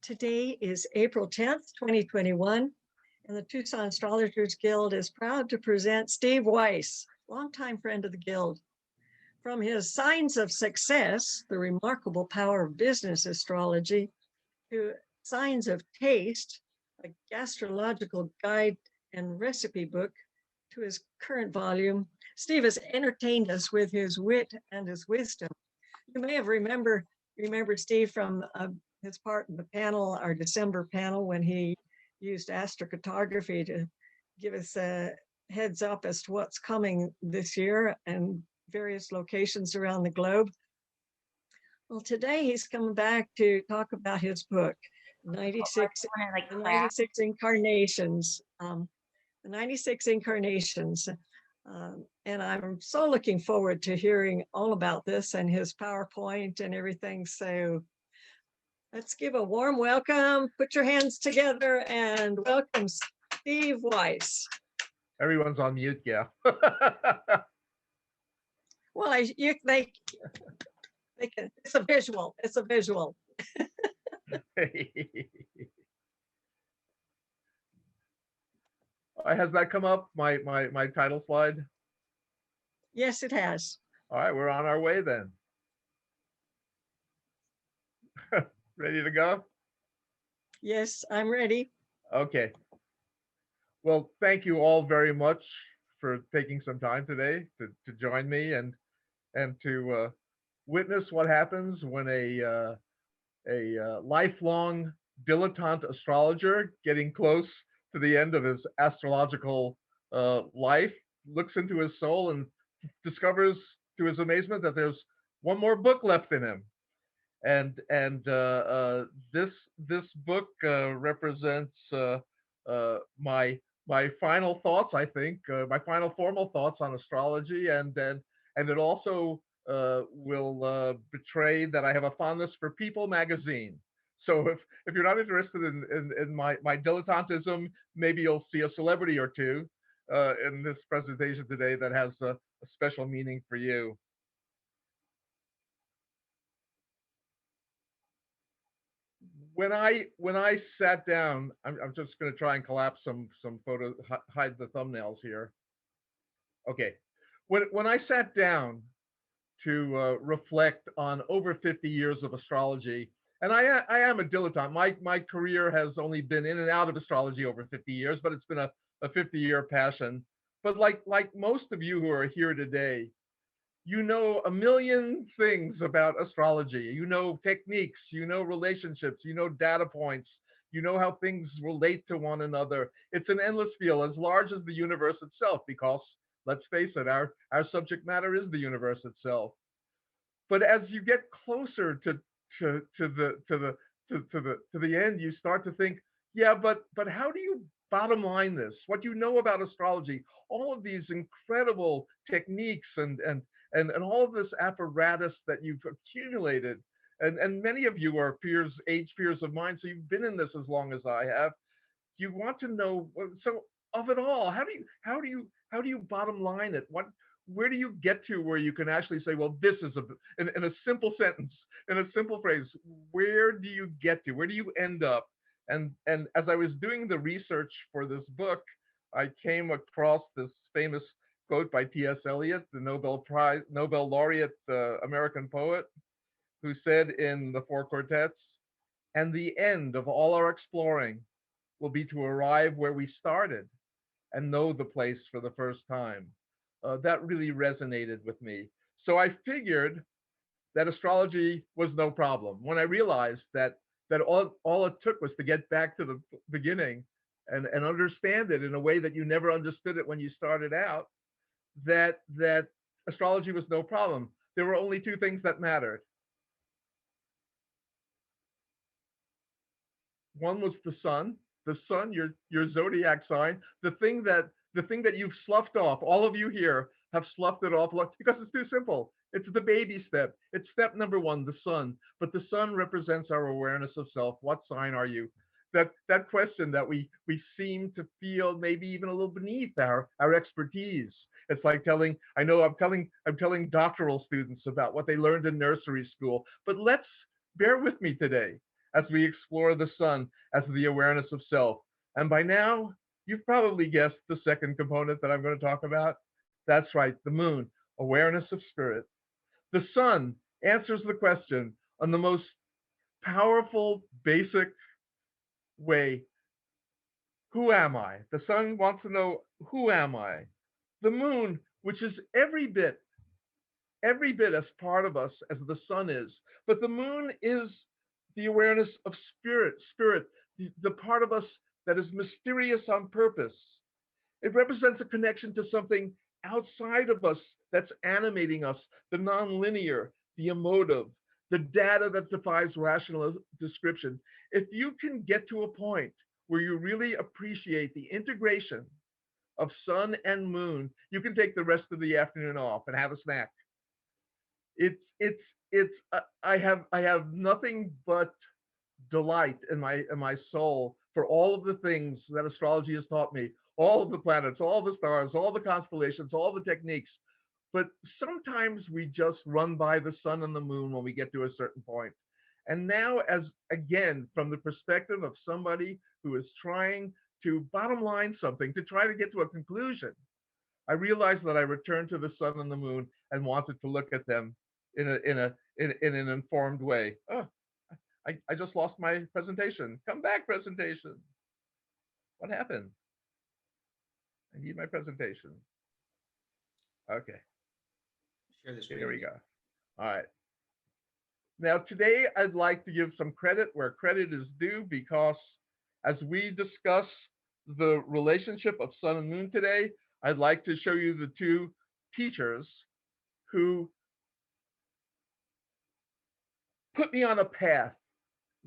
Today is April 10th, 2021, and the Tucson Astrologers Guild is proud to present Steve Weiss, longtime friend of the Guild. From his Signs of Success, the remarkable power of business astrology, to Signs of Taste, a gastrological guide and recipe book, to his current volume, Steve has entertained us with his wit and his wisdom. You may have remembered Steve from his part in the panel, our December panel, when he used astrocartography to give us a heads up as to what's coming this year and various locations around the globe. Well, today he's coming back to talk about his book, 96 Incarnations. The 96 Incarnations. And I'm so looking forward to hearing all about this and his PowerPoint and everything. So let's give a warm welcome. Put your hands together and welcome Steve Weiss. Everyone's on mute, yeah. Well, they can. It's a visual. It's a visual. Has that come up? My title slide? Yes, it has. All right, we're on our way then. Ready to go? Yes, I'm ready. Okay. Well, thank you all very much for taking some time today to join me and to witness what happens when a lifelong dilettante astrologer getting close to the end of his astrological life looks into his soul and discovers to his amazement that there's one more book left in him. And this book represents my final thoughts, I think, my final formal thoughts on astrology, and it also will betray that I have a fondness for People magazine. So if you're not interested in my dilettantism, maybe you'll see a celebrity or two in this presentation today that has a special meaning for you. When I sat down, I'm just going to try and collapse some photos, hide the thumbnails here. Okay, when I sat down to reflect on over 50 years of astrology, and I am a dilettante. My career has only been in and out of astrology over 50 years, but it's been a 50-year passion. But like most of you who are here today, you know a million things about astrology. You know techniques, you know relationships, you know data points, you know how things relate to one another. It's an endless field, as large as the universe itself, because let's face it, our subject matter is the universe itself. But as you get closer to the end, you start to think, yeah, but how do you bottom line this? What you know about astrology, all of these incredible techniques and all of this apparatus that you've accumulated, and many of you are age peers of mine, so you've been in this as long as I have. You want to know, so of it all, how do you bottom line it? Where do you get to where you can actually say, well, this is in a simple sentence, in a simple phrase, where do you get to? Where do you end up? And as I was doing the research for this book, I came across this famous quote by T.S. Eliot, the Nobel laureate American poet, who said in the Four Quartets, "And the end of all our exploring will be to arrive where we started and know the place for the first time." That really resonated with me. So I figured that astrology was no problem. When I realized that all it took was to get back to the beginning and understand it in a way that you never understood it when you started out, that astrology was no problem. There were only two things that mattered. One was the sun, your zodiac sign, the thing that you've sloughed off. All of you here have sloughed it off because it's too simple. It's the baby step. It's step number one, the sun. But the sun represents our awareness of self. What sign are you? That question that we seem to feel maybe even a little beneath our expertise. It's like I'm telling doctoral students about what they learned in nursery school. But bear with me today. as we explore the sun as the awareness of self. And by now, you've probably guessed the second component that I'm going to talk about. That's right, the moon, awareness of spirit. The sun answers the question on the most powerful, basic way. Who am I? The sun wants to know, who am I? The moon, which is every bit as part of us as the sun is. But the moon is the awareness of spirit, the part of us that is mysterious on purpose. It represents a connection to something outside of us that's animating us, the nonlinear, the emotive, the data that defies rational description. If you can get to a point where you really appreciate the integration of sun and moon, you can take the rest of the afternoon off and have a snack. I have nothing but delight in my soul for all of the things that astrology has taught me, all of the planets, all the stars, all the constellations, all the techniques. But sometimes we just run by the sun and the moon when we get to a certain point. And now, as again, from the perspective of somebody who is trying to bottom line something, to try to get to a conclusion, I realized that I returned to the sun and the moon and wanted to look at them in an informed way. Oh, I just lost my presentation. Come back, presentation. What happened? I need my presentation. Okay. Share the screen. Here we go. All right. Now, today I'd like to give some credit where credit is due, because as we discuss the relationship of sun and moon today, I'd like to show you the two teachers who put me on a path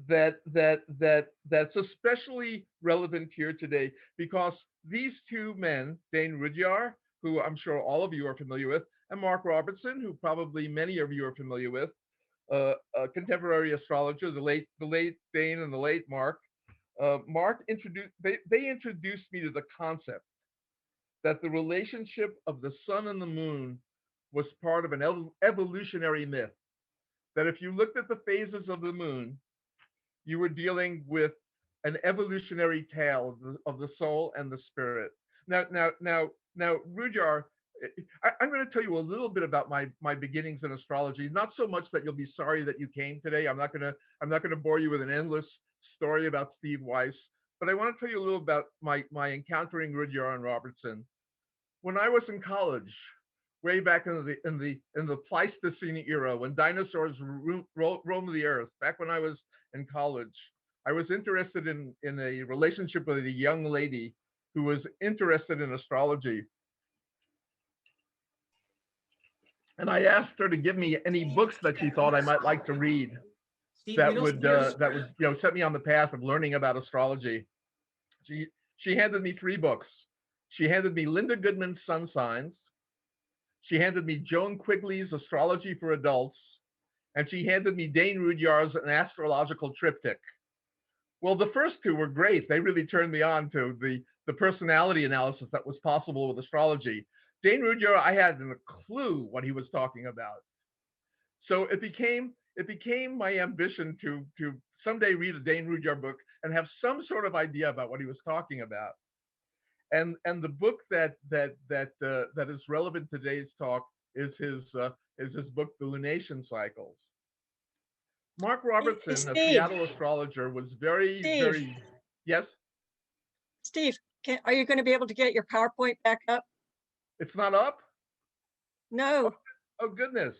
that's especially relevant here today, because these two men, Dane Rudhyar, who I'm sure all of you are familiar with, and Mark Robertson, who probably many of you are familiar with, a contemporary astrologer, the late Dane and the late Mark. They introduced me to the concept that the relationship of the sun and the moon was part of an evolutionary myth. That if you looked at the phases of the moon, you were dealing with an evolutionary tale of the soul and the spirit. Now, Rudhyar, I'm going to tell you a little bit about my beginnings in astrology. Not so much that you'll be sorry that you came today. I'm not going to bore you with an endless story about Steve Weiss, but I want to tell you a little about my encountering Rudhyar and Robertson. When I was in college, way back in the Pleistocene era, when dinosaurs roamed the earth, back when I was in college, I was interested in a relationship with a young lady who was interested in astrology. And I asked her to give me any books that she thought I might like to read that would set me on the path of learning about astrology. She handed me 3 books. She handed me Linda Goodman's Sun Signs. She handed me Joan Quigley's Astrology for Adults, and she handed me Dane Rudhyar's An Astrological Triptych. Well, the first 2 were great. They really turned me on to the personality analysis that was possible with astrology. Dane Rudhyar, I hadn't a clue what he was talking about. So it became my ambition to someday read a Dane Rudhyar book and have some sort of idea about what he was talking about. And the book that is relevant to today's talk is his book, The Lunation Cycles. Mark Robertson, a Seattle astrologer, was very yes. Steve, are you going to be able to get your PowerPoint back up? It's not up? No. Oh goodness,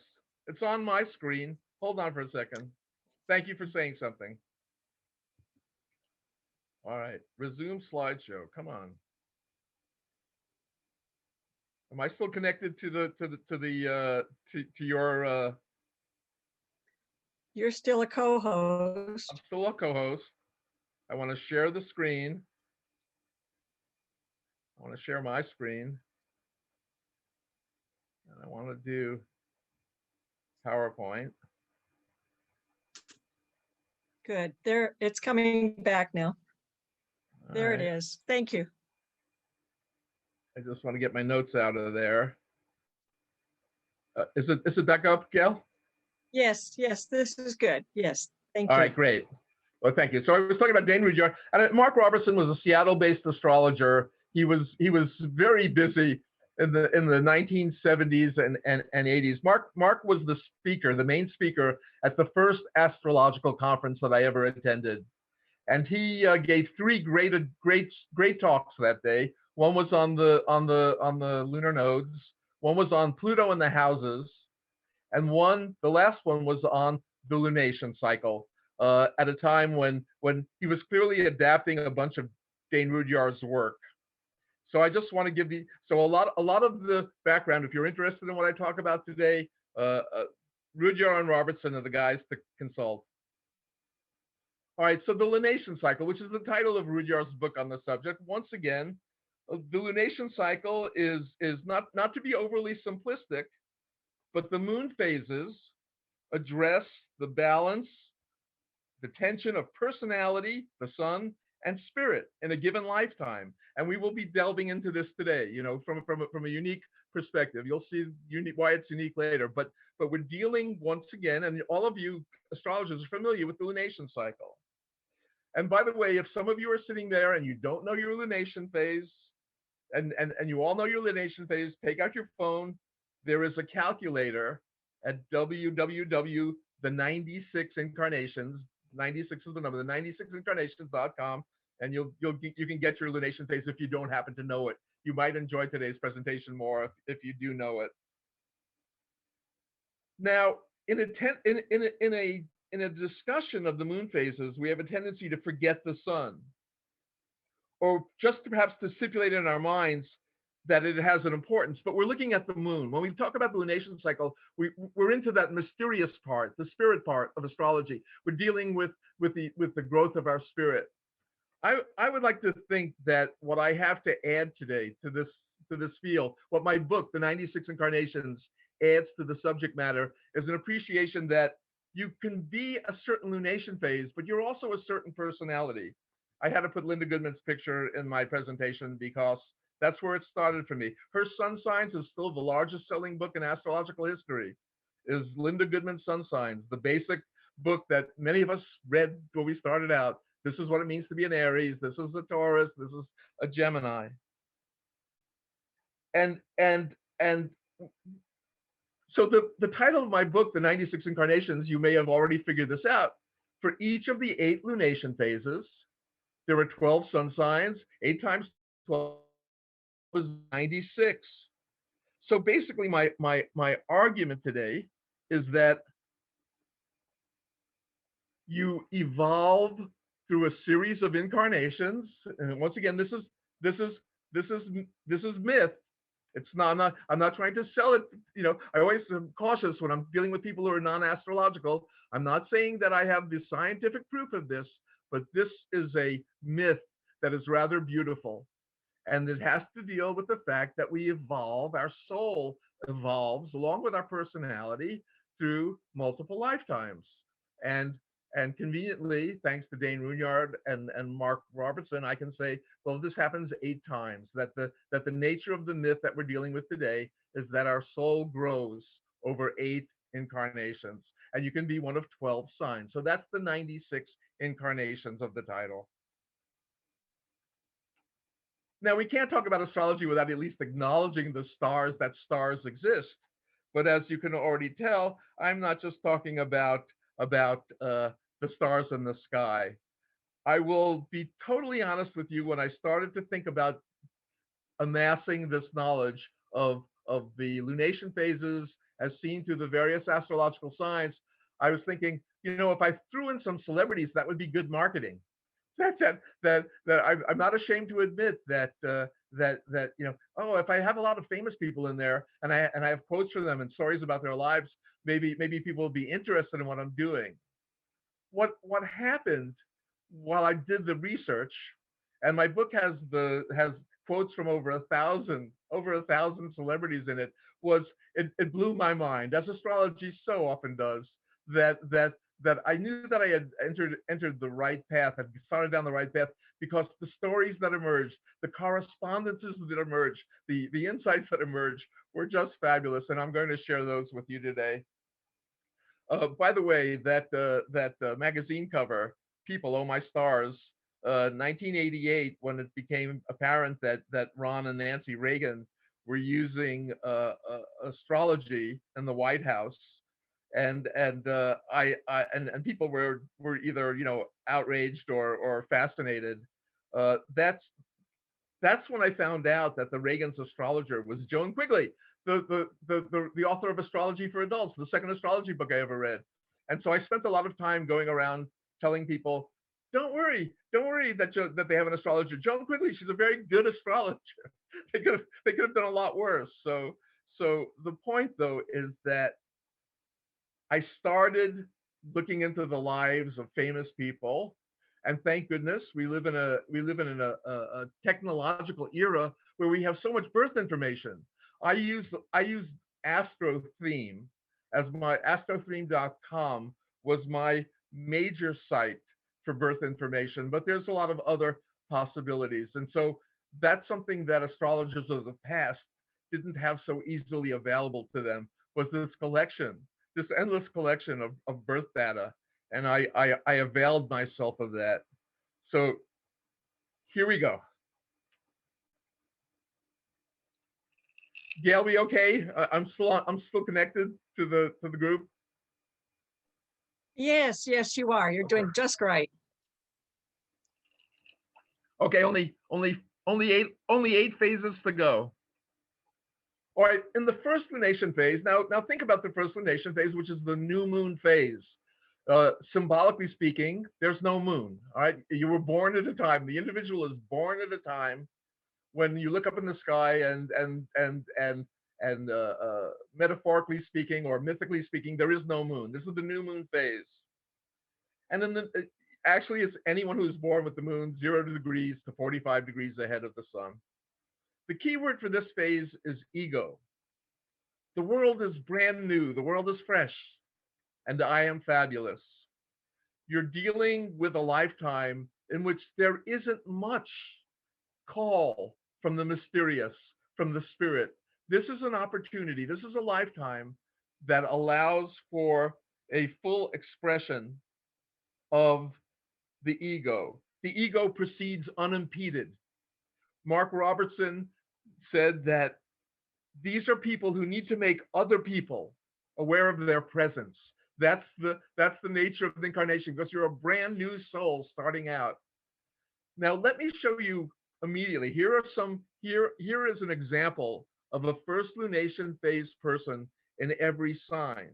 it's on my screen. Hold on for a second. Thank you for saying something. All right, resume slideshow. Come on. Am I still connected to your? You're still a co-host. I'm still a co-host. I want to share the screen. I want to share my screen, and I want to do PowerPoint. Good. There, it's coming back now. There it is. Thank you. I just want to get my notes out of there. Is it back up, Gail? Yes, this is good. Yes, thank you. All right, great. Well, thank you. So I was talking about Dane Rudhyar, and Mark Robertson was a Seattle-based astrologer. He was very busy in the 1970s and 80s. Mark was the speaker, the main speaker at the first astrological conference that I ever attended, and he gave three great talks that day. One was on the lunar nodes. One was on Pluto and the houses, and the last one was on the lunation cycle, at a time when he was clearly adapting a bunch of Dane Rudhyar's work. So I just want to give a lot of the background. If you're interested in what I talk about today, Rudhyar and Robertson are the guys to consult. All right, so the lunation cycle, which is the title of Rudhyar's book on the subject. Once again, the lunation cycle is not to be overly simplistic, but the moon phases address the balance, the tension of personality, the sun, and spirit in a given lifetime. And we will be delving into this today, from a unique perspective. You'll see why it's unique later, but we're dealing once again, and all of you astrologers are familiar with the lunation cycle. And by the way, if some of you are sitting there and you don't know your lunation phase, and you all know your lunation phase, take out your phone. There is a calculator at www, the 96 incarnations, 96 is the number, the 96incarnations.com, and you can get your lunation phase if you don't happen to know it. You might enjoy today's presentation more if you do know it. Now, in a discussion of the moon phases, we have a tendency to forget the sun, or just perhaps to stipulate in our minds that it has an importance, but we're looking at the moon. When we talk about the lunation cycle, we're into that mysterious part, the spirit part of astrology. We're dealing with the growth of our spirit. I would like to think that what I have to add today to this field, what my book, The 96 Incarnations, adds to the subject matter, is an appreciation that you can be a certain lunation phase, but you're also a certain personality. I had to put Linda Goodman's picture in my presentation because that's where it started for me. Her Sun Signs is still the largest selling book in astrological history, is Linda Goodman's Sun Signs, the basic book that many of us read when we started out. This is what it means to be an Aries. This is a Taurus. This is a Gemini. And so the title of my book, The 96 Incarnations, you may have already figured this out. For each of the 8 lunation phases, there are 12 sun signs. 8 times 12 is 96. So basically, my argument today is that you evolve through a series of incarnations, and once again, this is myth. It's not. I'm not trying to sell it. I always am cautious when I'm dealing with people who are non-astrological. I'm not saying that I have the scientific proof of this, but this is a myth that is rather beautiful. And it has to deal with the fact that we evolve, our soul evolves along with our personality through multiple lifetimes. And conveniently, thanks to Dane Rudhyar and Mark Robertson, I can say, well, this happens 8 times, that the nature of the myth that we're dealing with today is that our soul grows over 8 incarnations. And you can be one of 12 signs. So that's the 96 incarnations of the title. Now, we can't talk about astrology without at least acknowledging the stars, that stars exist. But as you can already tell, I'm not just talking about the stars in the sky. I will be totally honest with you. When I started to think about amassing this knowledge of the lunation phases as seen through the various astrological signs, I was thinking, if I threw in some celebrities, that would be good marketing. That I'm not ashamed to admit that if I have a lot of famous people in there and I have quotes from them and stories about their lives, maybe people will be interested in what I'm doing. What happened while I did the research, and my book has quotes from over 1,000 celebrities in it, was it blew my mind, as astrology so often does, that I knew that I had entered the right path, had started down the right path, because the stories that emerged, the correspondences that emerged, the insights that emerged were just fabulous, and I'm going to share those with you today. By the way, that magazine cover people, oh my stars, 1988, when it became apparent that Ron and Nancy Reagan were using astrology in the White House, and people were either outraged or fascinated. That's when I found out that the Reagan's astrologer was Joan Quigley, the author of Astrology for Adults, the second astrology book I ever read. And so I spent a lot of time going around telling people, don't worry that they have an astrologer. Joan Quigley, she's a very good astrologer. They could have done a lot worse. So the point though is that I started looking into the lives of famous people, and thank goodness we live in a technological era where we have so much birth information. I use AstroTheme as my astrotheme.com was my major site for birth information, but there's a lot of other possibilities, and so that's something that astrologers of the past didn't have so easily available to them, was this endless collection of birth data, and I availed myself of that. So here we go. Gail, we okay? I'm still connected to the group. Yes, yes, you are. You're doing just right. Okay, only eight phases to go. All right, in the first lunation phase, now think about the first lunation phase, which is the new moon phase. Symbolically speaking, there's no moon. All right, you were born at a time. The individual is born at a time when you look up in the sky and metaphorically speaking or mythically speaking, there is no moon. This is the new moon phase. And then actually, it's anyone who's born with the moon 0 degrees to 45 degrees ahead of the sun. The key word for this phase is ego. The world is brand new. The world is fresh. And I am fabulous. You're dealing with a lifetime in which there isn't much call from the mysterious, from the spirit. This is an opportunity. This is a lifetime that allows for a full expression of the ego. The ego proceeds unimpeded. Mark Robertson said that these are people who need to make other people aware of their presence. That's the nature of the incarnation, because you're a brand new soul starting out. Now let me show you immediately. Here is an example of a first lunation phase person in every sign.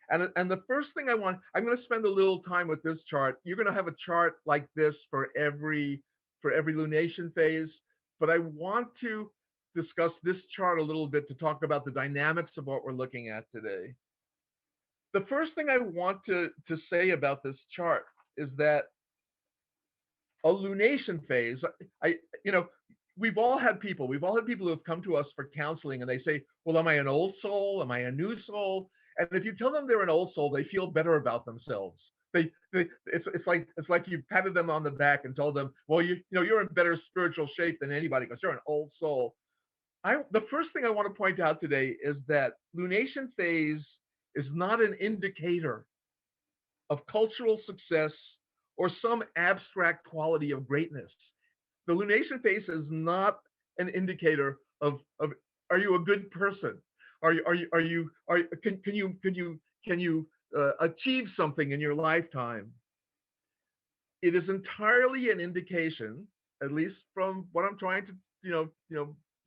And the first thing I'm going to spend a little time with this chart. You're going to have a chart like this for every lunation phase, but I want to discuss this chart a little bit to talk about the dynamics of what we're looking at today. The first thing I want to say about this chart is that a lunation phase, we've all had people who have come to us for counseling, and they say, well, am I an old soul? Am I a new soul? And if you tell them they're an old soul, they feel better about themselves. It's like you patted them on the back and told them, well, you're in better spiritual shape than anybody because you're an old soul. The first thing I want to point out today is that lunation phase is not an indicator of cultural success or some abstract quality of greatness. The lunation phase is not an indicator of are you a good person? Can you achieve something in your lifetime? It is entirely an indication, at least from what I'm trying to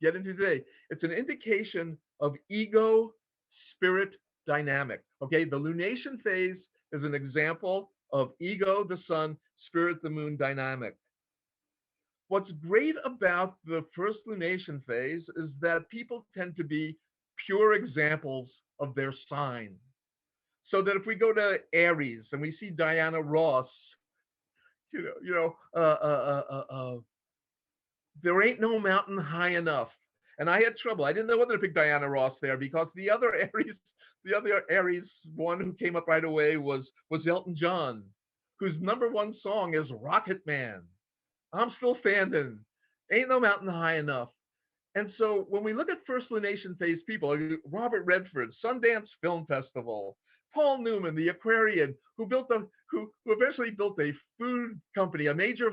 get into today. It's an indication of ego spirit dynamic. Okay, the lunation phase is an example of ego, the sun, spirit, the moon dynamic. What's great about the first lunation phase is that people tend to be pure examples of their sign. So that if we go to Aries and we see Diana Ross, there ain't no mountain high enough. And I had trouble. I didn't know whether to pick Diana Ross there because the other Aries one who came up right away was Elton John, whose #1 song is Rocket Man. I'm still standing. Ain't no mountain high enough. And so when we look at first lunation phase people, Robert Redford, Sundance Film Festival, Paul Newman, the Aquarian, who eventually built a food company, a major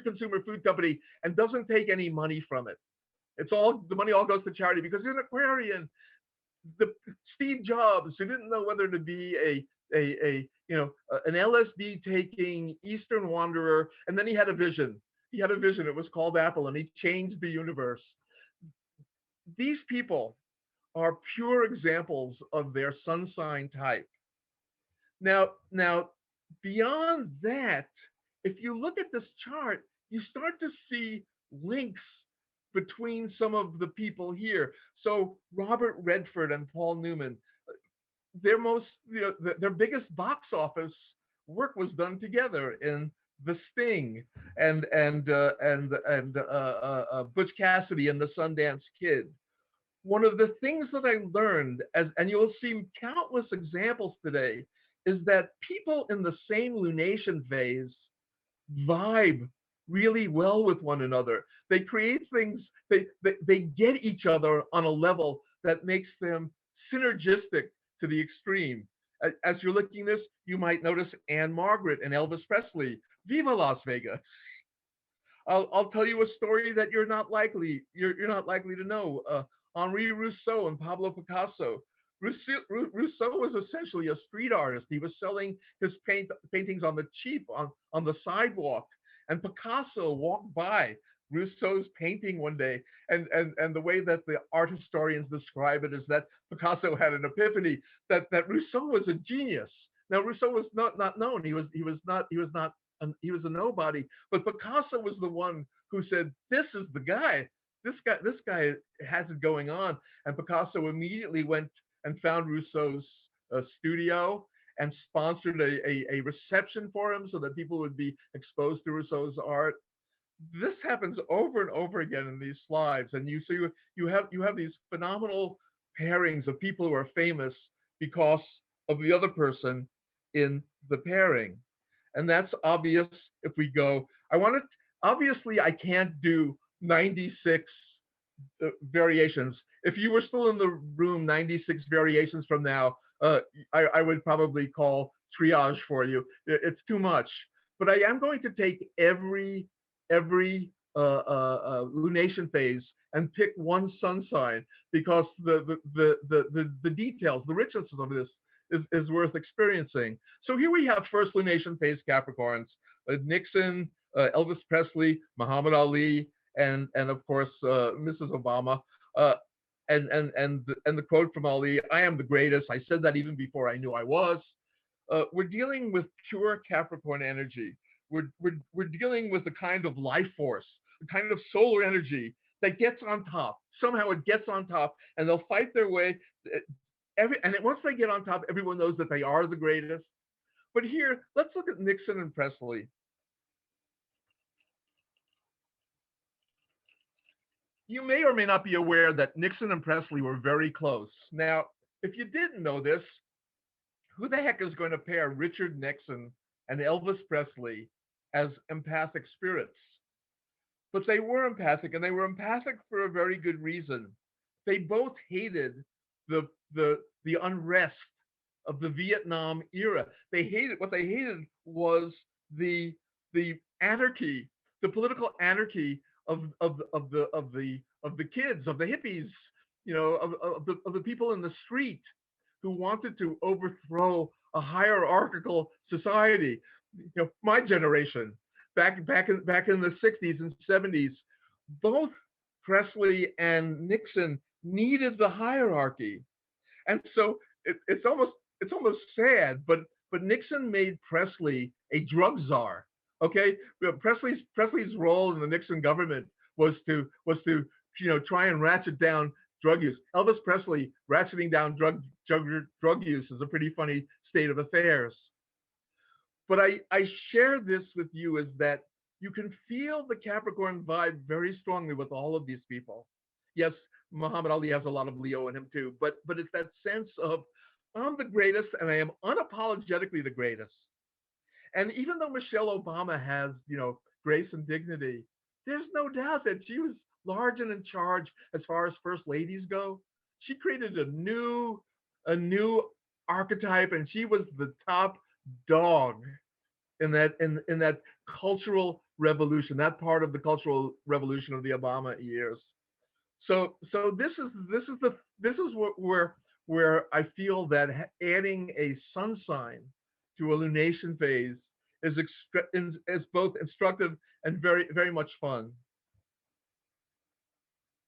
consumer food company, and doesn't take any money from it. It's all, the money all goes to charity because he's an Aquarian. The Steve Jobs, who didn't know whether to be an LSD taking Eastern wanderer, and then he had a vision. He had a vision. It was called Apple, and he changed the universe. These people are pure examples of their sun sign type. Now, beyond that, if you look at this chart, you start to see links between some of the people here. So Robert Redford and Paul Newman, their most, their biggest box office work was done together in The Sting and Butch Cassidy and the Sundance Kid. One of the things that I learned, and you'll see countless examples today, is that people in the same lunation phase vibe really well with one another. They create things, they get each other on a level that makes them synergistic to the extreme. As you're looking at this, you might notice Anne Margaret and Elvis Presley. Viva Las Vegas. I'll tell you a story that you're not likely to know. Henri Rousseau and Pablo Picasso. Rousseau was essentially a street artist. He was selling his paintings on the cheap on the sidewalk, and Picasso walked by Rousseau's painting one day, and the way that the art historians describe it is that Picasso had an epiphany that Rousseau was a genius. Now Rousseau was not known. He was a nobody, but Picasso was the one who said, "This is the guy. This guy has it going on." And Picasso immediately went and found Rousseau's studio and sponsored a reception for him so that people would be exposed to Rousseau's art. This happens over and over again in these slides, and you have these phenomenal pairings of people who are famous because of the other person in the pairing. And that's obvious. If we go, obviously I can't do 96 variations. If you were still in the room 96 variations from now, I would probably call triage for you. It's too much. But I am going to take every lunation phase and pick one sun sign because the details, the richness of this is worth experiencing. So here we have first lunation phase Capricorns, Nixon, Elvis Presley, Muhammad Ali, and of course Mrs. Obama. And the quote from Ali, "I am the greatest." I said that even before I knew I was. We're dealing with pure Capricorn energy. We're dealing with the kind of life force, the kind of solar energy that gets on top. Somehow it gets on top, and they'll fight their way. And once they get on top, everyone knows that they are the greatest. But here, let's look at Nixon and Presley. You may or may not be aware that Nixon and Presley were very close. Now, if you didn't know this, who the heck is going to pair Richard Nixon and Elvis Presley as empathic spirits? But they were empathic, and they were empathic for a very good reason. They both hated the unrest of the Vietnam era. What they hated was the anarchy, the political anarchy of the kids, of the hippies, of the people in the street who wanted to overthrow a hierarchical society. My generation, back in the 60s and 70s, both Presley and Nixon needed the hierarchy. And so it's almost sad, but Nixon made Presley a drug czar. Okay, Presley's role in the Nixon government was to try and ratchet down drug use. Elvis Presley ratcheting down drug use is a pretty funny state of affairs. But I share this with you is that you can feel the Capricorn vibe very strongly with all of these people. Yes, Muhammad Ali has a lot of Leo in him too, but it's that sense of, I'm the greatest and I am unapologetically the greatest. And even though Michelle Obama has, grace and dignity, there's no doubt that she was large and in charge as far as first ladies go. She created a new archetype, and she was the top dog in that cultural revolution, that part of the cultural revolution of the Obama years. So this is where I feel that adding a sun sign to a lunation phase is both instructive and very much fun.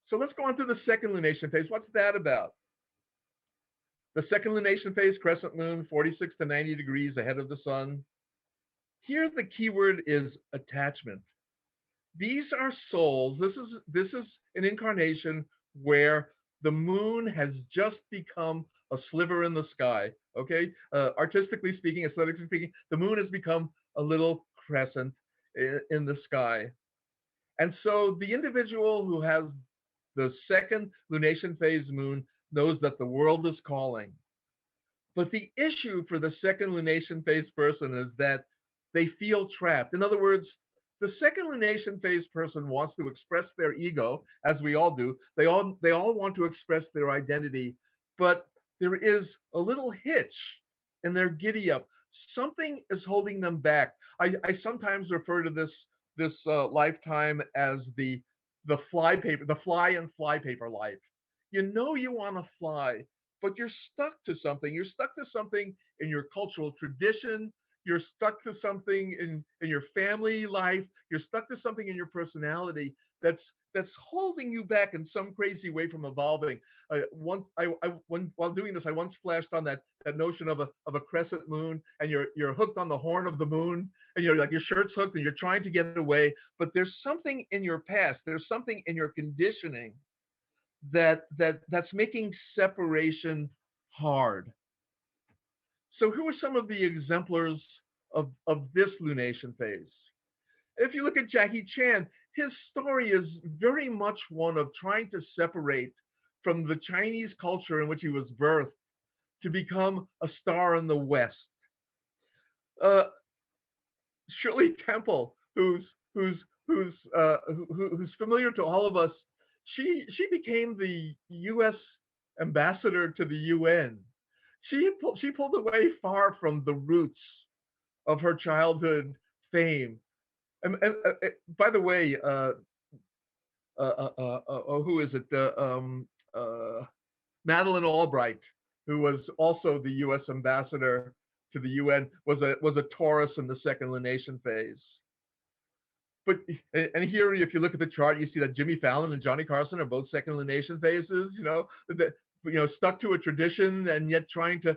So let's go on to the second lunation phase. What's that about? The second lunation phase, crescent moon, 46 to 90 degrees ahead of the sun. Here the keyword is attachment. These are souls. This is an incarnation where the moon has just become a sliver in the sky. Okay, artistically speaking, aesthetically speaking, the moon has become a little crescent in the sky. And so the individual who has the second lunation phase moon knows that the world is calling. But the issue for the second lunation phase person is that they feel trapped. In other words, the second lunation phase person wants to express their ego, as we all do. They all want to express their identity, but there is a little hitch in their giddy up. Something is holding them back. I sometimes refer to this lifetime as the fly and flypaper life. You know you want to fly, but you're stuck to something. You're stuck to something in your cultural tradition. You're stuck to something in your family life. You're stuck to something in your personality that's holding you back in some crazy way from evolving. While doing this, I once flashed on that notion of a crescent moon, and you're hooked on the horn of the moon, and you're like your shirt's hooked, and you're trying to get away, but there's something in your past, there's something in your conditioning that's making separation hard. So who are some of the exemplars of this lunation phase? If you look at Jackie Chan, his story is very much one of trying to separate from the Chinese culture in which he was birthed to become a star in the West. Uh, Shirley Temple, who's familiar to all of us, she became the U.S. ambassador to the UN. She pulled away far from the roots of her childhood fame. And by the way, who is it? Madeleine Albright, who was also the U.S. ambassador to the UN, was a Taurus in the second lunation phase. But and here, if you look at the chart, you see that Jimmy Fallon and Johnny Carson are both second lunation phases. Stuck to a tradition and yet trying to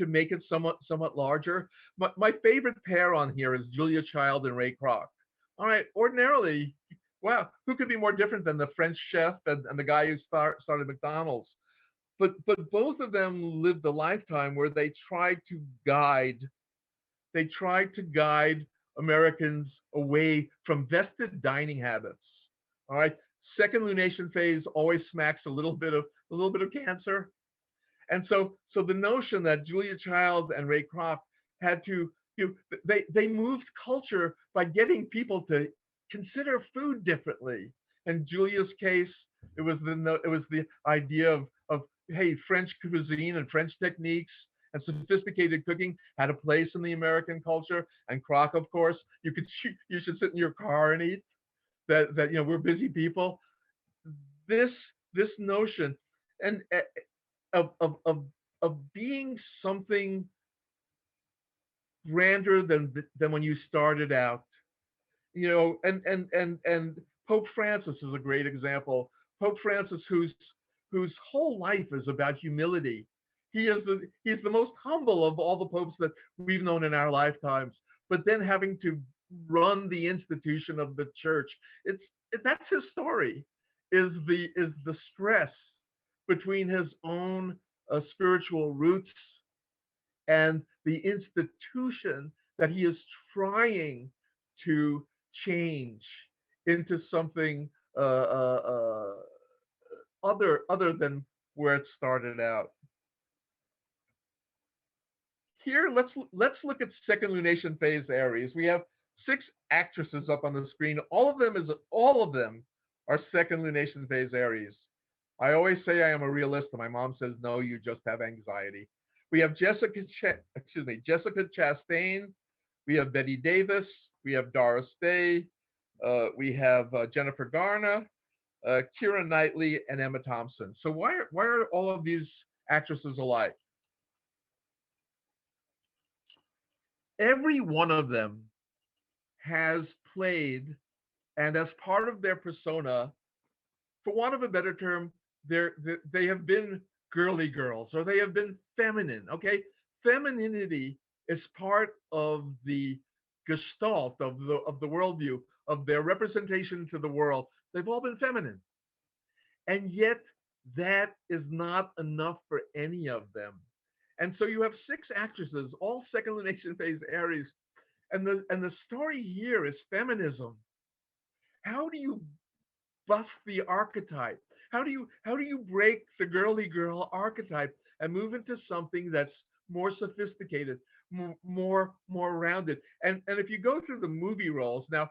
make it somewhat larger. My favorite pair on here is Julia Child and Ray Kroc. All right, ordinarily, wow, who could be more different than the French chef and the guy who started McDonald's? But both of them lived a lifetime where they tried to guide Americans away from vested dining habits. All right, second lunation phase always smacks a little bit of Cancer. And so the notion that Julia Child and Ray Kroc had to they moved culture by getting people to consider food differently. In Julia's case, it was the idea of hey, French cuisine and French techniques and sophisticated cooking had a place in the American culture. And Kroc, of course, you should sit in your car and eat. That we're busy people. This notion and of being something grander than when you started out, and Pope Francis is a great example. Pope Francis, whose whole life is about humility. He's the most humble of all the popes that we've known in our lifetimes. But then having to run the institution of the church, that's his story. Is the stress between his own spiritual roots and the institution that he is trying to change into something other than where it started out. Here, let's look at second lunation phase Aries. We have 6 actresses up on the screen. All of them are second lunation phase Aries. I always say I am a realist, and my mom says, no, you just have anxiety. We have Jessica Chastain. We have Betty Davis. We have Doris Day. We have Jennifer Garner, Keira Knightley, and Emma Thompson. So why are all of these actresses alike? Every one of them has played, and as part of their persona, for want of a better term, they have been girly girls or they have been feminine. Okay, femininity is part of the gestalt of the worldview of their representation to the world. They've all been feminine, and yet that is not enough for any of them. And so you have six actresses, all second lunation phase Aries, and the story here is feminism. How do you bust the archetype? How do you break the girly girl archetype and move into something that's more sophisticated, more rounded? And if you go through the movie roles now,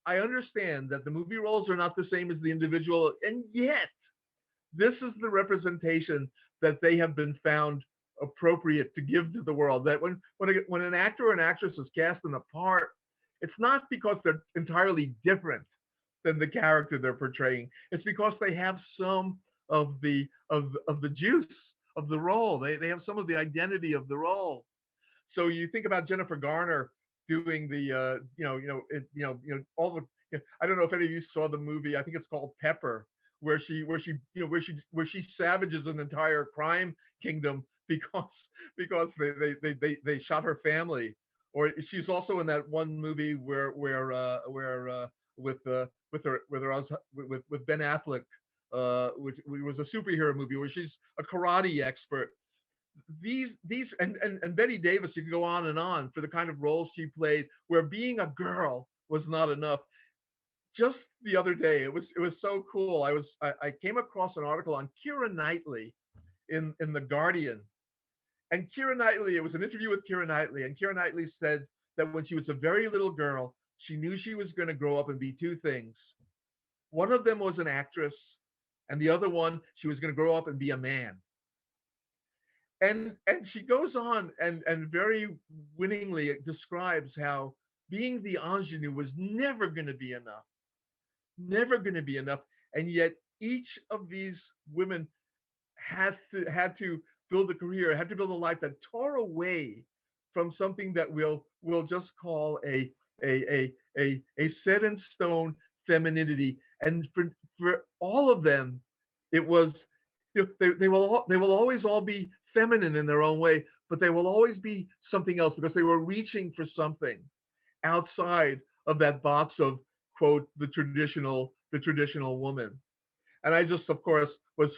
I understand that the movie roles are not the same as the individual, and yet this is the representation that they have been found appropriate to give to the world. That when an actor or an actress is cast in a part, it's not because they're entirely different than the character they're portraying. It's because they have some of the juice of the role. They have some of the identity of the role. So you think about Jennifer Garner doing the all the. I don't know if any of you saw the movie. I think it's called Pepper, where she savages an entire crime kingdom because they shot her family. Or she's also in that one movie where with Ben Affleck, which was a superhero movie where she's a karate expert. These and Betty Davis, you can go on and on for the kind of roles she played, where being a girl was not enough. Just the other day, it was so cool. I came across an article on Keira Knightley in the Guardian, and Keira Knightley, it was an interview with Keira Knightley, and Keira Knightley said that when she was a very little girl, she knew she was going to grow up and be two things. One of them was an actress, and the other one, she was going to grow up and be a man. And she goes on and very winningly describes how being the ingenue was never going to be enough, never going to be enough, and yet each of these women had to build a career, had to build a life that tore away from something that we'll just call a set in stone femininity. And for all of them, it was, they will always all be feminine in their own way, but they will always be something else because they were reaching for something outside of that box of, quote, the traditional woman. And I just, of course, was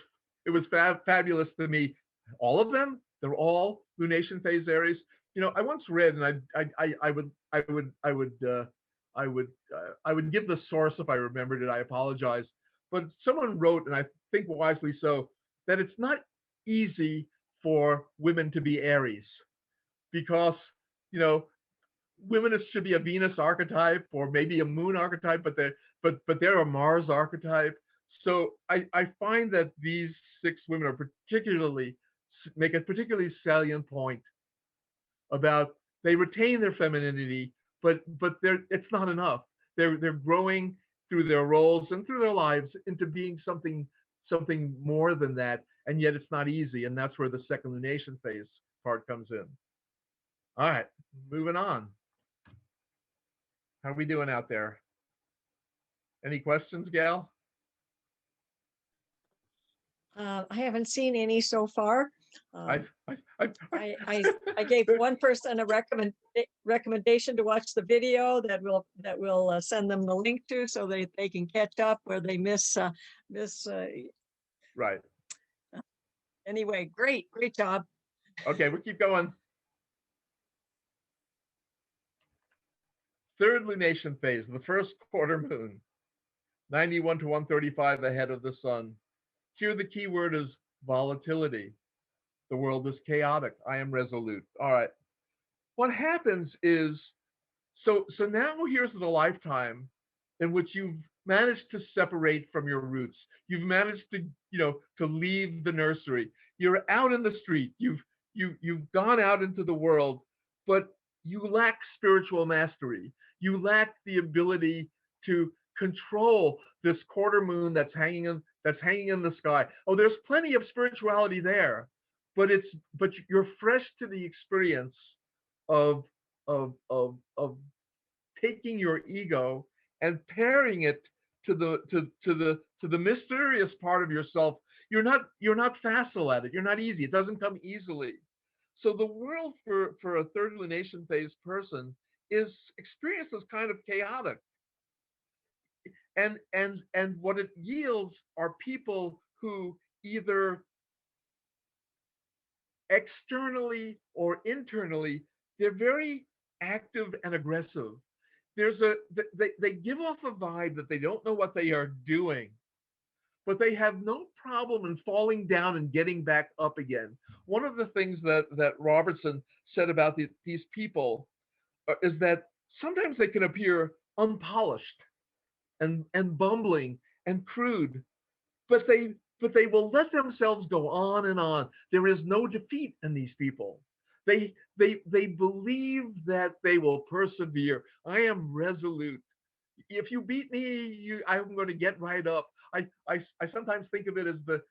it was fabulous to me. All of them, they're all lunation phase Aries. I once read, and I would give the source if I remembered it. I apologize, but someone wrote, and I think wisely so, that it's not easy for women to be Aries because you know women should be a Venus archetype or maybe a Moon archetype, but they're a Mars archetype. So I find that these six women are particularly make a particularly salient point about they retain their femininity, but it's not enough. They're growing through their roles and through their lives into being something more than that, and yet it's not easy, and that's where the second lunation phase part comes in. All right, moving on. How are we doing out there? Any questions, Gal? I haven't seen any so far. I, I gave one person a recommendation to watch the video that will send them the link to, so they can catch up where they miss. Right. Anyway, great job. Okay, we'll keep going. Third lunation phase, the first quarter moon, 91 to 135 ahead of the sun. Here the key word is volatility. The world is chaotic. I am resolute. All right. What happens is, so now here's the lifetime in which you've managed to separate from your roots. You've managed to leave the nursery. You're out in the street. you've gone out into the world, but you lack spiritual mastery. You lack the ability to control this quarter moon that's hanging in the sky. Oh, there's plenty of spirituality there, but you're fresh to the experience of of taking your ego and pairing it to the mysterious part of yourself. You're not facile at it. You're not easy. It doesn't come easily. So the world for a third lunation phase person is experienced as kind of chaotic, and what it yields are people who either externally or internally, they're very active and aggressive. They give off a vibe that they don't know what they are doing, but they have no problem in falling down and getting back up again. One of the things that Robertson said about these people is that sometimes they can appear unpolished and bumbling and crude, but they will let themselves go on and on. There is no defeat in these people. They believe that they will persevere. I am resolute. If you beat me, I'm going to get right up. I sometimes think of it as the,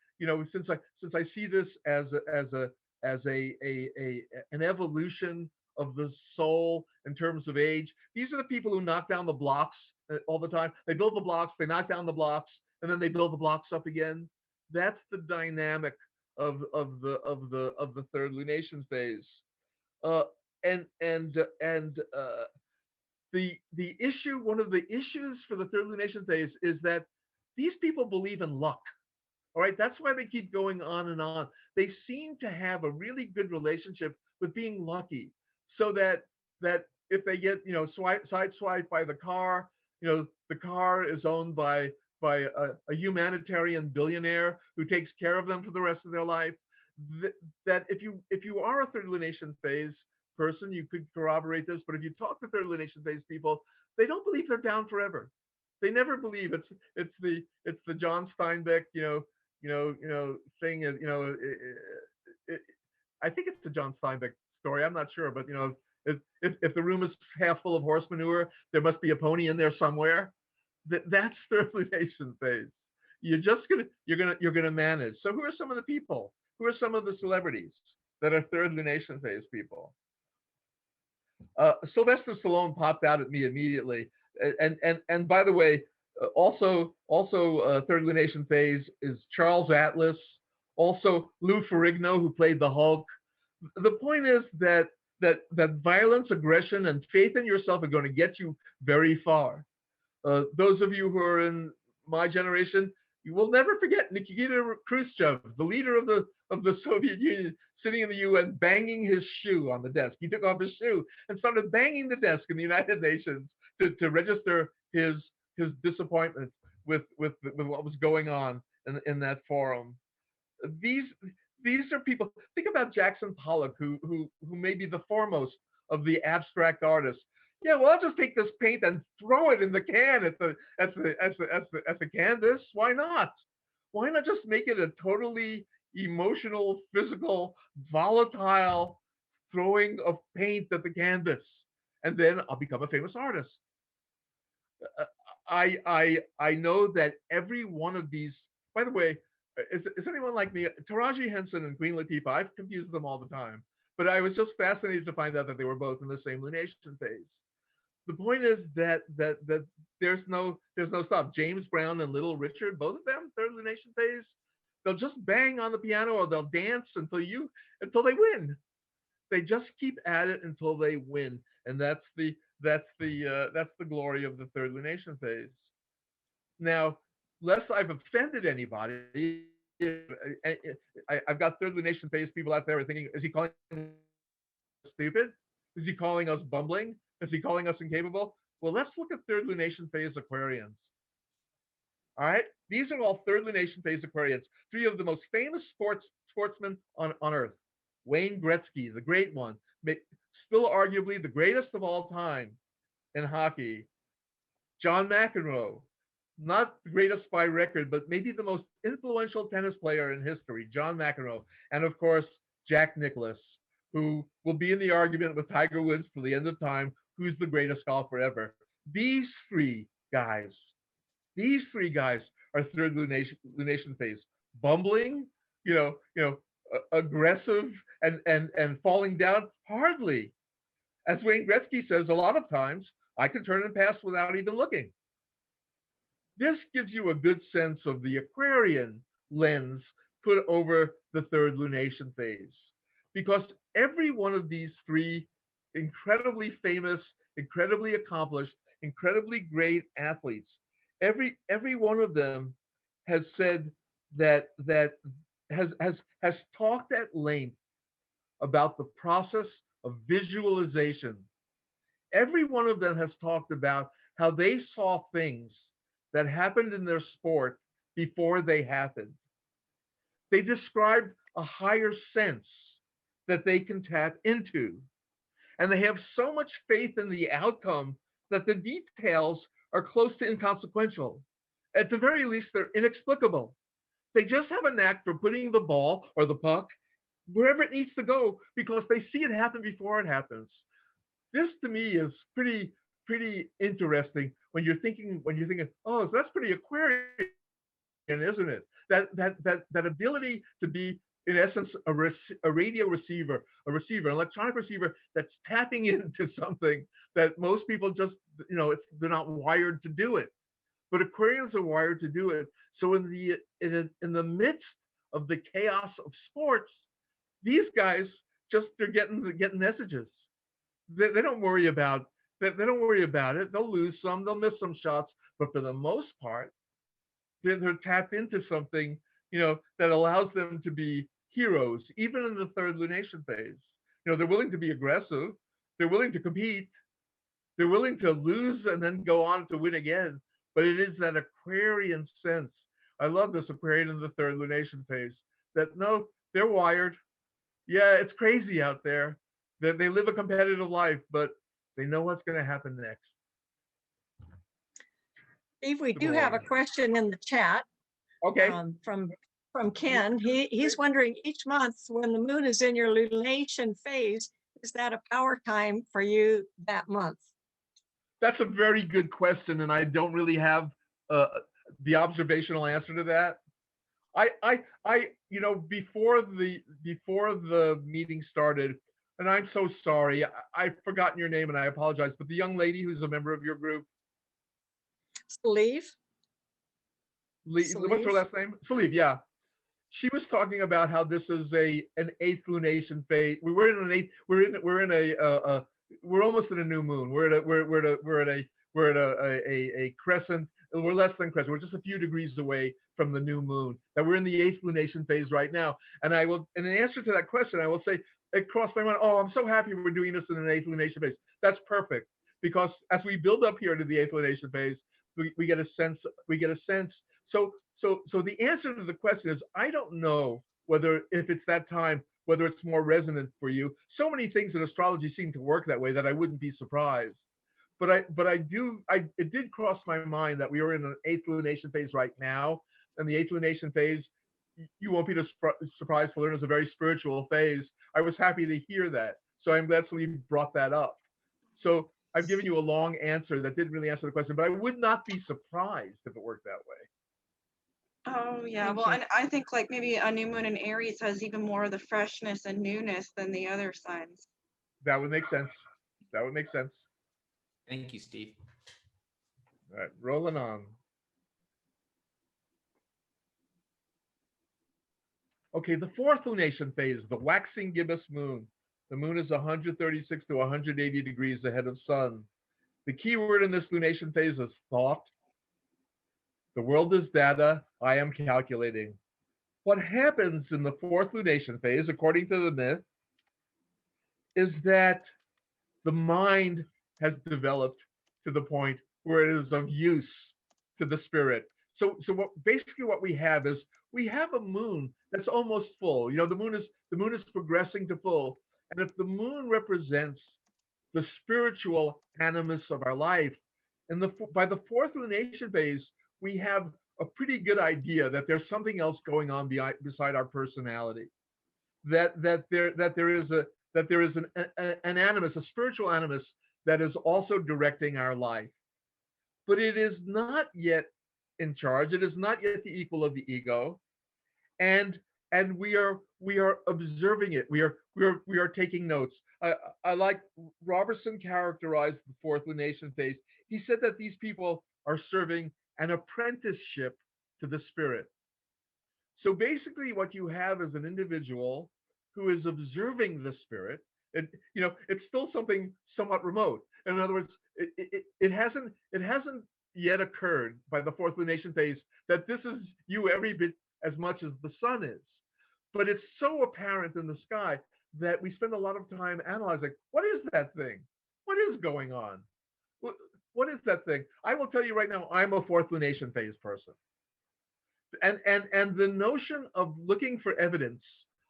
since I see this as an evolution of the soul in terms of age. These are the people who knock down the blocks all the time. They build the blocks, they knock down the blocks, and then they build the blocks up again. That's the dynamic of the third lunation phase. Uh, and the issue, one of the issues for the third lunation phase is that these people believe in luck. All right, that's why they keep going on and on. They seem to have a really good relationship with being lucky, so that if they get sideswiped by the car, the car is owned by a humanitarian billionaire who takes care of them for the rest of their life. That if you are a third lunation phase person, you could corroborate this. But if you talk to third lunation phase people, they don't believe they're down forever. They never believe it's the John Steinbeck thing. It, I think it's the John Steinbeck story. I'm not sure, but if the room is half full of horse manure, there must be a pony in there somewhere. That's third lunation phase. You're gonna manage. So who are some of the people? Who are some of the celebrities that are third lunation phase people? Sylvester Stallone popped out at me immediately. And by the way, also third lunation phase is Charles Atlas, also Lou Ferrigno, who played the Hulk. The point is that violence, aggression, and faith in yourself are going to get you very far. Those of you who are in my generation, you will never forget Nikita Khrushchev, the leader of the Soviet Union, sitting in the UN banging his shoe on the desk. He took off his shoe and started banging the desk in the United Nations to register his disappointment with what was going on in that forum. These these are people. Think about Jackson Pollock, who may be the foremost of the abstract artists. Yeah, well, I'll just take this paint and throw it in the can at the canvas. Why not? Why not just make it a totally emotional, physical, volatile throwing of paint at the canvas, and then I'll become a famous artist. Uh, I know that every one of these. By the way, is anyone like me? Taraji Henson and Queen Latifah. I've confused them all the time, but I was just fascinated to find out that they were both in the same lunation phase. The point is that there's no stop. James Brown and Little Richard, both of them, third lunation phase. They'll just bang on the piano or they'll dance until they win. They just keep at it until they win, and that's the glory of the third lunation phase. Now, lest I've offended anybody, I've got third lunation phase people out there thinking, is he calling us stupid? Is he calling us bumbling? Is he calling us incapable? Well, let's look at third lunation phase Aquarians. All right, these are all third lunation phase Aquarians. Three of the most famous sportsmen on Earth. Wayne Gretzky, the great one, still arguably the greatest of all time in hockey. John McEnroe, not the greatest by record, but maybe the most influential tennis player in history, John McEnroe. And of course, Jack Nicklaus, who will be in the argument with Tiger Woods till the end of time, who's the greatest golfer ever. These three guys, these three guys are third lunation phase, bumbling, aggressive and falling down. Hardly. As Wayne Gretzky says, a lot of times I can turn and pass without even looking. This gives you a good sense of the Aquarian lens put over the third lunation phase, because every one of these three incredibly famous, incredibly accomplished, incredibly great athletes, every one of them has said that has talked at length about the process of visualization. Every one of them has talked about how they saw things that happened in their sport before they happened. They described a higher sense that they can tap into. And they have so much faith in the outcome that the details are close to inconsequential. At the very least, they're inexplicable. They just have a knack for putting the ball or the puck wherever it needs to go because they see it happen before it happens. This to me is pretty interesting when you're thinking, oh, that's pretty Aquarian, isn't it? That ability to be, in essence, a radio receiver, an electronic receiver that's tapping into something that most people just, they're not wired to do it. But Aquarians are wired to do it. So in the midst of the chaos of sports, these guys just they're getting messages. They don't worry about they don't worry about it. They'll lose some, they'll miss some shots, but for the most part, they're tapped into something, that allows them to be heroes, even in the third lunation phase. They're willing to be aggressive, they're willing to compete, they're willing to lose and then go on to win again. But it is that Aquarian sense. I love this Aquarian in the third lunation phase. That no, they're wired. Yeah, it's crazy out there. That they live a competitive life, but they know what's going to happen next. Steve, we do have a question in the chat. Okay. From Ken. He's wondering, each month when the moon is in your lunation phase, is that a power time for you that month? That's a very good question, and I don't really have the observational answer to that. Before the meeting started, and I'm so sorry, I've forgotten your name, and I apologize. But the young lady who's a member of your group, Sleeve. what's her last name? Sleeve, yeah. She was talking about how this is an eighth lunation phase. We're in an eighth. We're almost in a new moon. We're at a crescent. We're less than crescent. We're just a few degrees away from the new moon. That we're in the eighth lunation phase right now. And in answer to that question, I will say it crossed my mind. Oh, I'm so happy we're doing this in an eighth lunation phase. That's perfect, because as we build up here to the eighth lunation phase, we get a sense. So the answer to the question is, I don't know if it's that time, whether it's more resonant for you. So many things in astrology seem to work that way that I wouldn't be surprised. But it did cross my mind that we are in an eighth lunation phase right now. And the eighth lunation phase, you won't be surprised to learn, is a very spiritual phase. I was happy to hear that. So I'm glad somebody brought that up. So I've given you a long answer that didn't really answer the question, but I would not be surprised if it worked that way. Oh yeah, well, and I think like maybe a new moon in Aries has even more of the freshness and newness than the other signs. That would make sense. Thank you, Steve. All right, rolling on. Okay, the fourth lunation phase, the waxing gibbous moon. The moon is 136 to 180 degrees ahead of sun. The key word in this lunation phase is thought. The world is data. I am calculating. What happens in the fourth lunation phase, according to the myth, is that the mind has developed to the point where it is of use to the spirit. So basically what we have is we have a moon that's almost full. The moon is progressing to full. And if the moon represents the spiritual animus of our life, and by the fourth lunation phase, we have a pretty good idea that there's something else going on beside our personality. That there is that there is an animus, a spiritual animus that is also directing our life. But it is not yet in charge. It is not yet the equal of the ego. And we are observing it. We are taking notes. I like Robertson characterized the fourth lunation phase. He said that these people are serving an apprenticeship to the spirit. So basically, what you have is an individual who is observing the spirit. And it's still something somewhat remote. In other words, it hasn't yet occurred by the fourth lunation phase that this is you every bit as much as the sun is. But it's so apparent in the sky that we spend a lot of time analyzing what is that thing? What is going on? What is that thing? I will tell you right now, I'm a fourth lunation phase person. And the notion of looking for evidence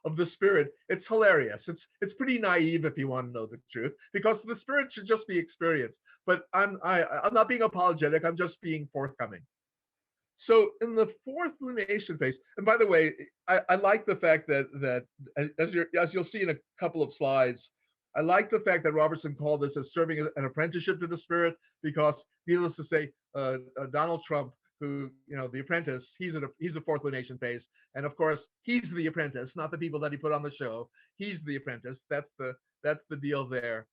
of the spirit, it's hilarious. It's pretty naive if you want to know the truth, because the spirit should just be experienced. But I'm not being apologetic. I'm just being forthcoming. So in the fourth lunation phase, and by the way, I like the fact that as you'll see in a couple of slides, I like the fact that Robertson called this as serving an apprenticeship to the spirit, because needless to say, Donald Trump, who the apprentice, he's a fourth lunation phase, and of course he's the apprentice, not the people that he put on the show. He's the apprentice. That's the deal there.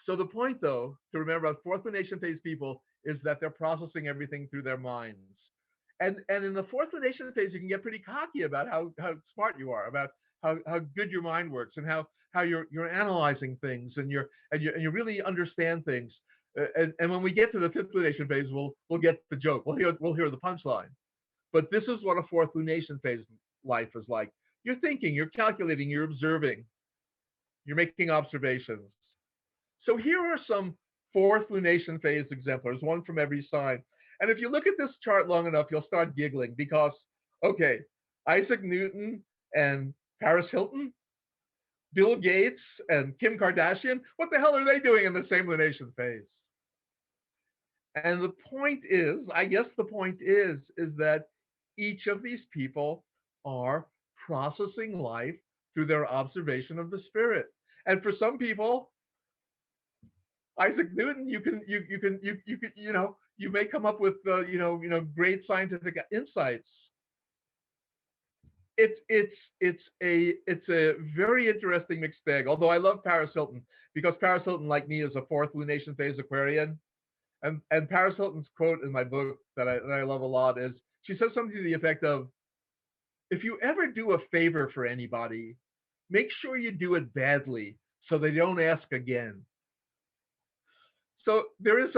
So the point, though, to remember about fourth lunation phase people is that they're processing everything through their minds. And in the fourth lunation phase, you can get pretty cocky about how smart you are, about how good your mind works, and how you're analyzing things, and you really understand things. And when we get to the fifth lunation phase, we'll get the joke. We'll hear the punchline. But this is what a fourth lunation phase life is like. You're thinking, you're calculating, you're observing, you're making observations. So here are some fourth lunation phase exemplars, one from every sign. And if you look at this chart long enough, you'll start giggling, because, okay, Isaac Newton and Paris Hilton, Bill Gates and Kim Kardashian, what the hell are they doing in the same lunation phase? And the point is, I guess the point is that each of these people are processing life through their observation of the spirit. And for some people, Isaac Newton, you may come up with great scientific insights. It's a very interesting mixed bag. Although I love Paris Hilton, because Paris Hilton, like me, is a fourth lunation phase Aquarian. And Paris Hilton's quote in my book that I love a lot is, she says something to the effect of, if you ever do a favor for anybody, make sure you do it badly so they don't ask again. So there is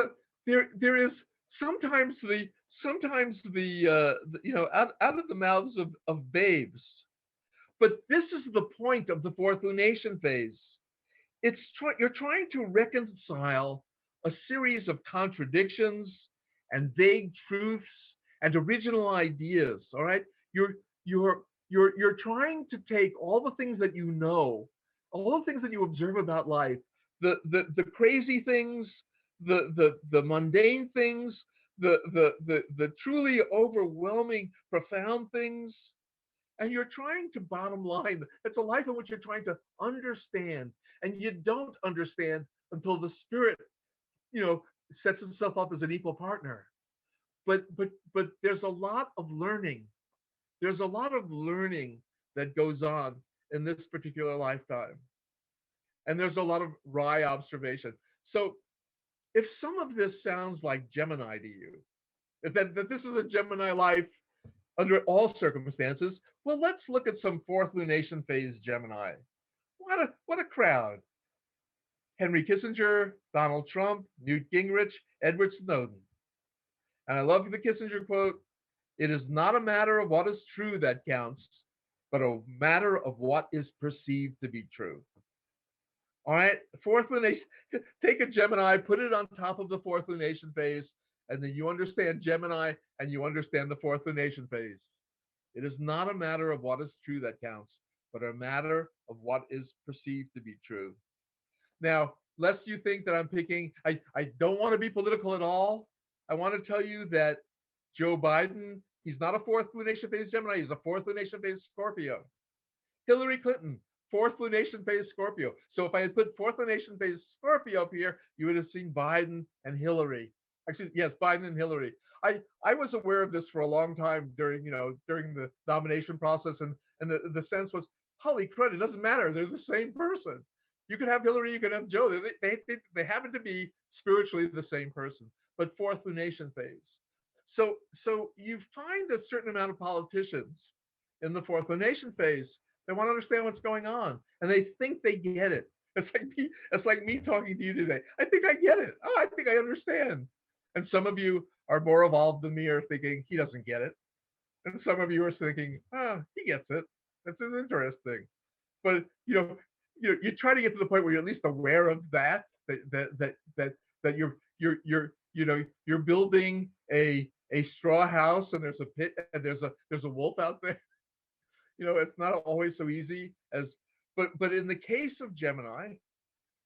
sometimes the out of the mouths of babes. But this is the point of the fourth lunation phase. You're trying to reconcile a series of contradictions and vague truths and original ideas. All right, you're trying to take all the things that you know, all the things that you observe about life, the crazy things, the mundane things, the truly overwhelming, profound things, and you're trying to bottom line. It's a life in which you're trying to understand, and you don't understand until the spirit, sets itself up as an equal partner. But there's a lot of learning. There's a lot of learning that goes on in this particular lifetime, and there's a lot of wry observation. So if some of this sounds like Gemini to you, that this is a Gemini life under all circumstances, well, let's look at some fourth lunation phase Gemini. What a crowd. Henry Kissinger, Donald Trump, Newt Gingrich, Edward Snowden. And I love the Kissinger quote, "It is not a matter of what is true that counts, but a matter of what is perceived to be true." All right, fourth lunation, take a Gemini, put it on top of the fourth lunation phase, and then you understand Gemini and you understand the fourth lunation phase. It is not a matter of what is true that counts, but a matter of what is perceived to be true. Now, lest you think that I'm picking, I don't want to be political at all. I want to tell you that Joe Biden, he's not a fourth lunation phase Gemini, he's a fourth lunation phase Scorpio. Hillary Clinton, fourth lunation phase Scorpio. So if I had put fourth lunation phase Scorpio up here, you would have seen Biden and Hillary. Actually, yes, Biden and Hillary. I was aware of this for a long time during, during the nomination process, and the sense was, holy crud, it doesn't matter. They're the same person. You could have Hillary, you could have Joe. They happen to be spiritually the same person, but fourth lunation phase. So you find a certain amount of politicians in the fourth lunation phase. They want to understand what's going on, and they think they get it. It's like me talking to you today. I think I get it. Oh, I think I understand. And some of you are more evolved than me, are thinking he doesn't get it, and some of you are thinking, oh, he gets it. This is interesting. But you try to get to the point where you're at least aware of that you're building a straw house, and there's a pit, and there's a wolf out there. It's not always so easy as, but in the case of Gemini,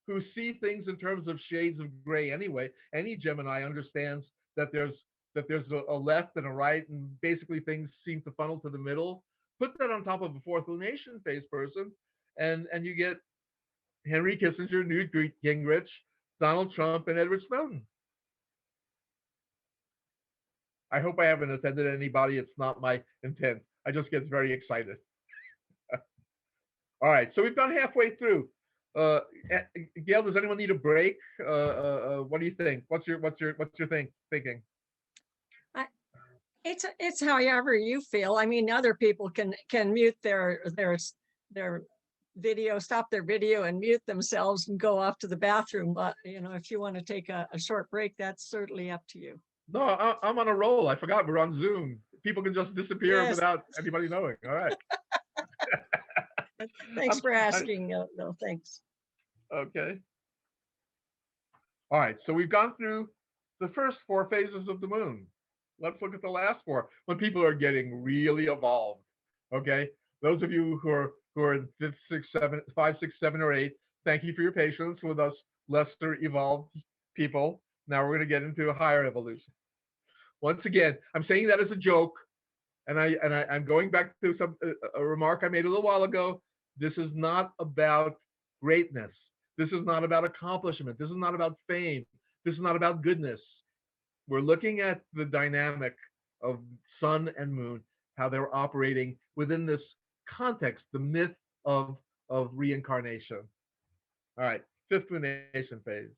who see things in terms of shades of gray anyway, any Gemini understands that there's a left and a right, and basically things seem to funnel to the middle. Put that on top of a fourth lunation phase person, and you get Henry Kissinger, Newt Gingrich, Donald Trump, and Edward Snowden. I hope I haven't offended anybody. It's not my intent. I just get very excited. All right, so we've gone halfway through. Gail, does anyone need a break? What do you think? What's your thinking? It's however you feel. I mean, other people can mute their video, stop their video and mute themselves and go off to the bathroom. But if you want to take a short break, that's certainly up to you. No, I'm on a roll. I forgot we're on Zoom. People can just disappear without anybody knowing. All right. Thanks for asking. No, thanks. Okay. All right. So we've gone through the first 4 phases of the moon. Let's look at the last 4, when people are getting really evolved. Okay. Those of you who are in 5, 6, 7, or 8, thank you for your patience with us lesser evolved people. Now we're going to get into a higher evolution. Once again, I'm saying that as a joke, and I'm going back to a remark I made a little while ago. This is not about greatness. This is not about accomplishment. This is not about fame. This is not about goodness. We're looking at the dynamic of sun and moon, how they're operating within this context, the myth of reincarnation. All right, 5th lunation phase,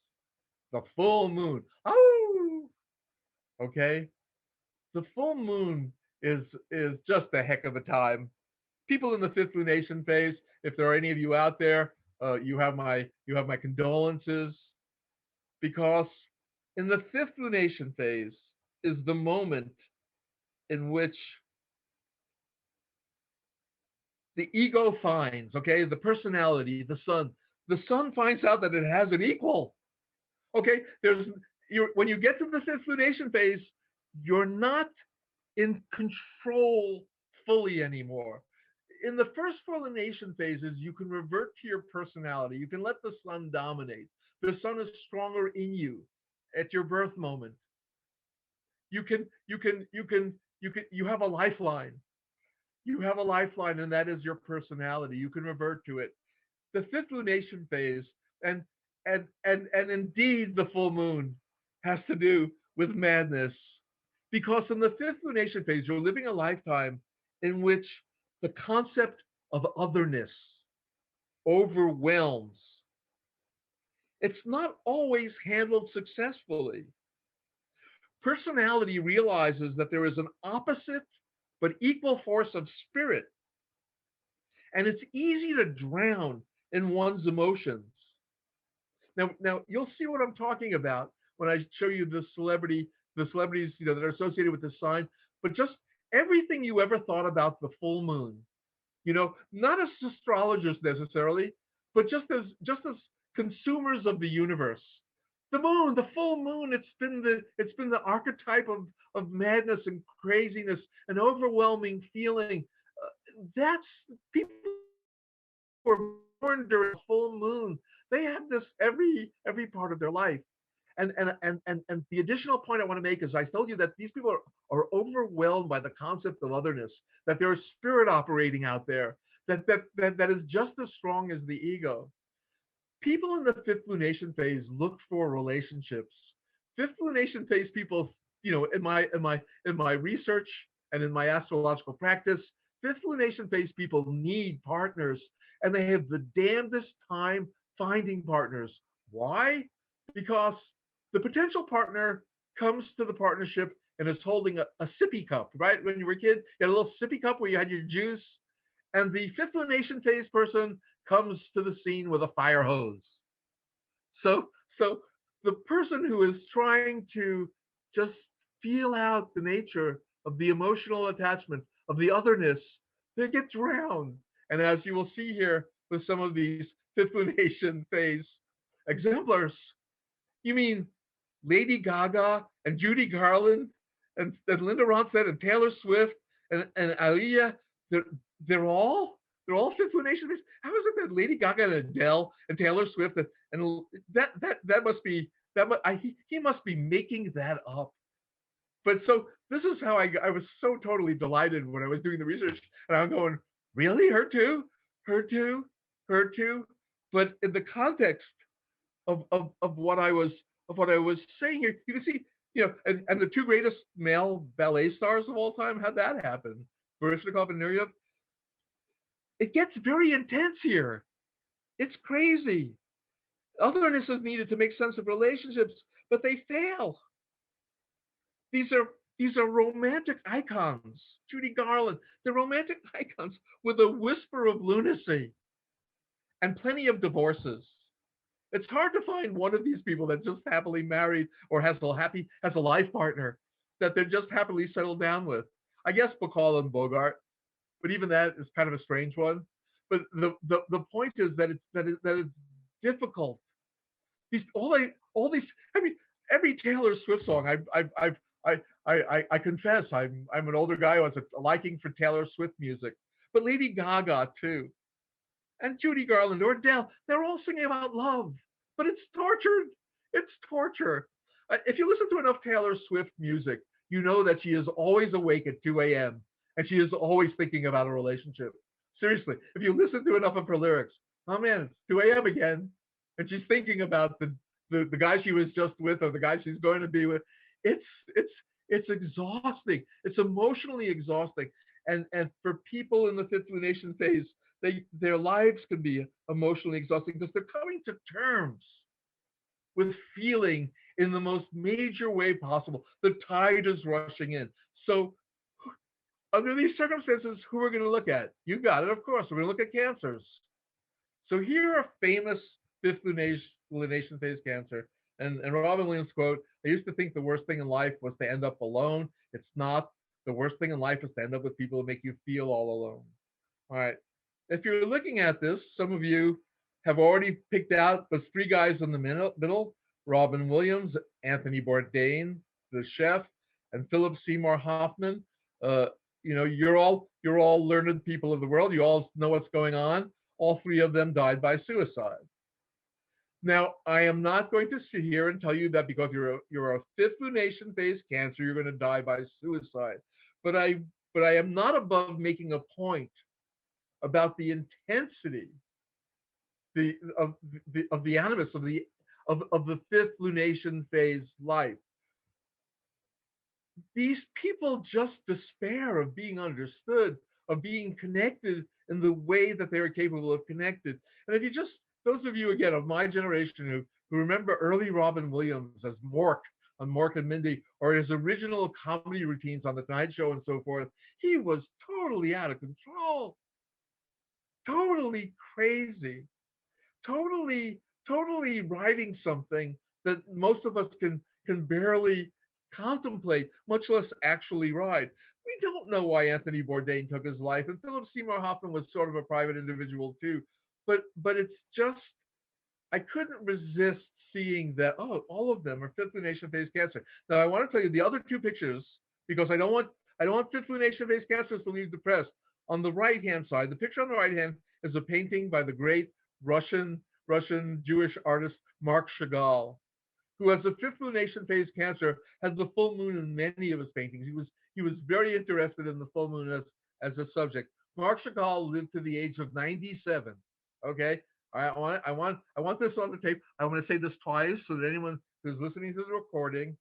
the full moon. Oh, okay. The full moon is just a heck of a time. People in the 5th lunation phase, if there are any of you out there, you have my condolences, because in the 5th lunation phase is the moment in which the ego finds, okay, the personality, the sun finds out that it has an equal. Okay, when you get to the 5th lunation phase, you're not in control fully anymore. In the first 4 lunation phases, you can revert to your personality. You can let the sun dominate. The sun is stronger in you at your birth moment. You have a lifeline. You have a lifeline, and that is your personality. You can revert to it. The 5th lunation phase, and indeed the full moon, has to do with madness, because in the 5th lunation phase, you're living a lifetime in which the concept of otherness overwhelms. It's not always handled successfully. Personality realizes that there is an opposite but equal force of spirit, and it's easy to drown in one's emotions. Now you'll see what I'm talking about when I show you the celebrities that are associated with this sign, but just everything you ever thought about the full moon, not as astrologers necessarily, but just as consumers of the universe. The moon, the full moon, it's been the archetype of madness and craziness and overwhelming feeling. That's people who are born during full moon. They have this every part of their life. And the additional point I want to make is, I told you that these people are overwhelmed by the concept of otherness, that there's spirit operating out there, that is just as strong as the ego. People in the fifth lunation phase look for relationships. Fifth lunation phase people, in my research and in my astrological practice, fifth lunation phase people need partners, and they have the damnedest time finding partners. Why? Because the potential partner comes to the partnership and is holding a sippy cup, right? When you were a kid, you had a little sippy cup where you had your juice, and the fifth lunation phase person comes to the scene with a fire hose. So the person who is trying to just feel out the nature of the emotional attachment of the otherness, they get drowned. And as you will see here with some of these fifth lunation phase exemplars, you mean Lady Gaga and Judy Garland and Linda Ronstadt and Taylor Swift and Aaliyah, they're, they're all fifth lunation phase. How is it that Lady Gaga and Adele and Taylor Swift and that must be he must be making that up. But so this is how I was so totally delighted when I was doing the research, and I'm going, really, her too, her too, her too. But in the context of what I was saying here, you can see, and the two greatest male ballet stars of all time, how'd that happen? Baryshnikov and Nureyev. It gets very intense here. It's crazy. Otherness is needed to make sense of relationships, but they fail. These are romantic icons. Judy Garland, they're romantic icons with a whisper of lunacy and plenty of divorces. It's hard to find one of these people that's just happily married or has a life partner that they're just happily settled down with. I guess Bacall and Bogart, but even that is kind of a strange one. But the point is that it's difficult. I mean, every Taylor Swift song I confess I'm an older guy who has a liking for Taylor Swift music, but Lady Gaga too, and Judy Garland or Adele, they're all singing about love, but it's tortured. It's torture. If you listen to enough Taylor Swift music, you know that she is always awake at 2 a.m. and she is always thinking about a relationship. Seriously, if you listen to enough of her lyrics, oh man, it's 2 a.m. again, and she's thinking about the guy she was just with or the guy she's going to be with. It's exhausting. It's emotionally exhausting, and for people in the fifth lunation phase, their lives can be emotionally exhausting because they're coming to terms with feeling in the most major way possible. The tide is rushing in. So under these circumstances, who are we going to look at? You got it, of course. We're going to look at cancers. So here are famous fifth lunation phase Cancer. And Robin Williams quote, I used to think the worst thing in life was to end up alone. It's not. The worst thing in life is to end up with people who make you feel all alone. All right. If you're looking at this, some of you have already picked out those three guys in the middle, Robin Williams, Anthony Bourdain, the chef, and Philip Seymour Hoffman. You're all learned people of the world. You all know what's going on. All three of them died by suicide. Now, I am not going to sit here and tell you that because you're a fifth lunation phase Cancer, you're going to die by suicide. But I am not above making a point about the intensity of the animus of the fifth lunation phase life. These people just despair of being understood, of being connected in the way that they are capable of connected. And if you just, those of you again of my generation who remember early Robin Williams as Mork on Mork and Mindy, or his original comedy routines on The Tonight Show and so forth, he was totally out of control, totally crazy, totally writing something that most of us can barely contemplate, much less actually ride. We don't know why Anthony Bourdain took his life, and Philip Seymour Hoffman was sort of a private individual too. But it's just, I couldn't resist seeing that, oh, all of them are fifth lunation phase Cancer. Now I want to tell you the other two pictures because I don't want fifth lunation phase Cancers to leave depressed. On the right hand side, the picture on the right hand is a painting by the great Russian Jewish artist Marc Chagall, who has a fifth lunation phase Cancer, has the full moon in many of his paintings. He was very interested in the full moon as a subject. Marc Chagall lived to the age of 97. Okay, I want this on the tape. I want to say this twice so that anyone who's listening to the recording,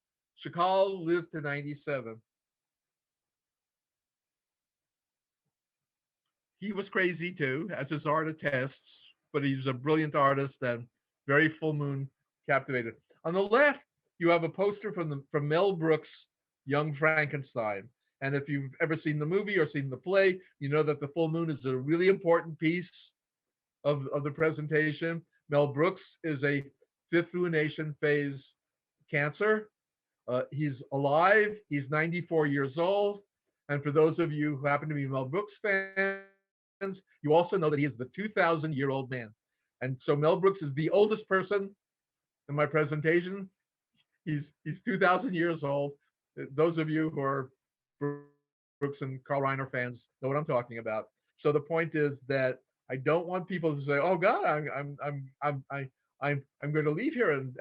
Chagall lived to 97. He was crazy too, as his art attests, but he's a brilliant artist and very full moon captivated. On the left, you have a poster from Mel Brooks' Young Frankenstein. And if you've ever seen the movie or seen the play, you know that the full moon is a really important piece of the presentation. Mel Brooks is a fifth lunation phase Cancer. He's alive. He's 94 years old. And for those of you who happen to be Mel Brooks fans, you also know that he is the 2,000-year-old man. And so Mel Brooks is the oldest person in my presentation. He's 2,000 years old. Those of you who are Brooks and Carl Reiner fans know what I'm talking about. So the point is that I don't want people to say, "Oh God, I'm going to leave here and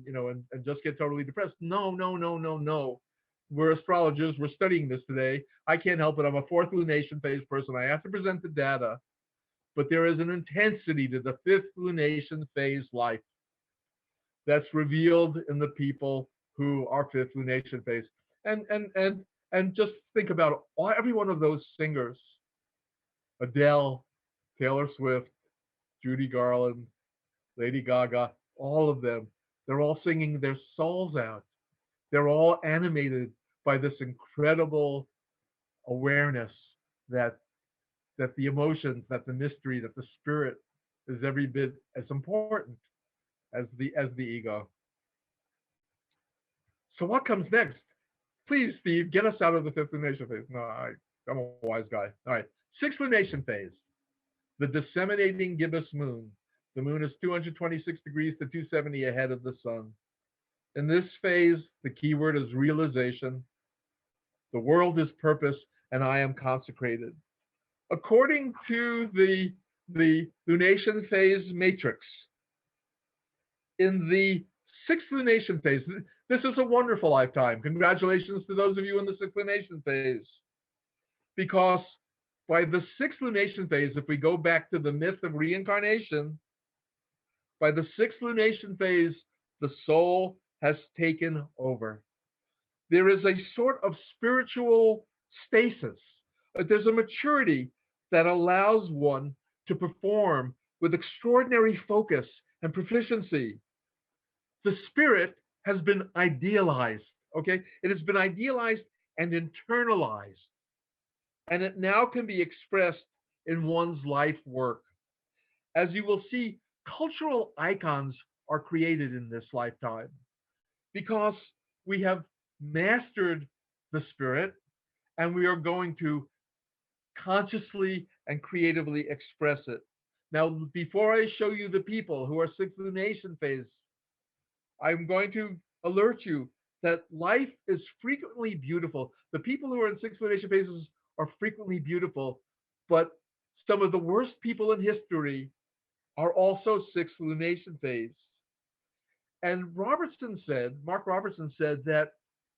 you know and just get totally depressed." No, no, no, no, no. We're astrologers. We're studying this today. I can't help it. I'm a fourth lunation phase person. I have to present the data, but there is an intensity to the fifth lunation phase life that's revealed in the people who are fifth lunation phase. And just think about every one of those singers: Adele, Taylor Swift, Judy Garland, Lady Gaga, all of them. They're all singing their souls out. They're all animated by this incredible awareness that the emotions, that the mystery, that the spirit is every bit as important as the ego. So what comes next? Please, Steve, get us out of the fifth lunation phase. No, I'm a wise guy. All right, sixth lunation phase, the disseminating gibbous moon. The moon is 226 degrees to 270 ahead of the sun. In this phase, the key word is realization. The world is purpose, and I am consecrated. According to the lunation phase matrix, in the sixth lunation phase, this is a wonderful lifetime. Congratulations to those of you in the sixth lunation phase. Because by the sixth lunation phase, if we go back to the myth of reincarnation, by the sixth lunation phase, the soul has taken over. There is a sort of spiritual stasis. There's a maturity that allows one to perform with extraordinary focus and proficiency. The spirit has been idealized, okay? It has been idealized and internalized. And it now can be expressed in one's life work. As you will see, cultural icons are created in this lifetime because we have mastered the spirit and we are going to consciously and creatively express it. Now, before I show you the people who are sixth lunation phase, I'm going to alert you that life is frequently beautiful. The people who are in sixth lunation phases are frequently beautiful, but some of the worst people in history are also sixth lunation phase. And Mark Robertson said that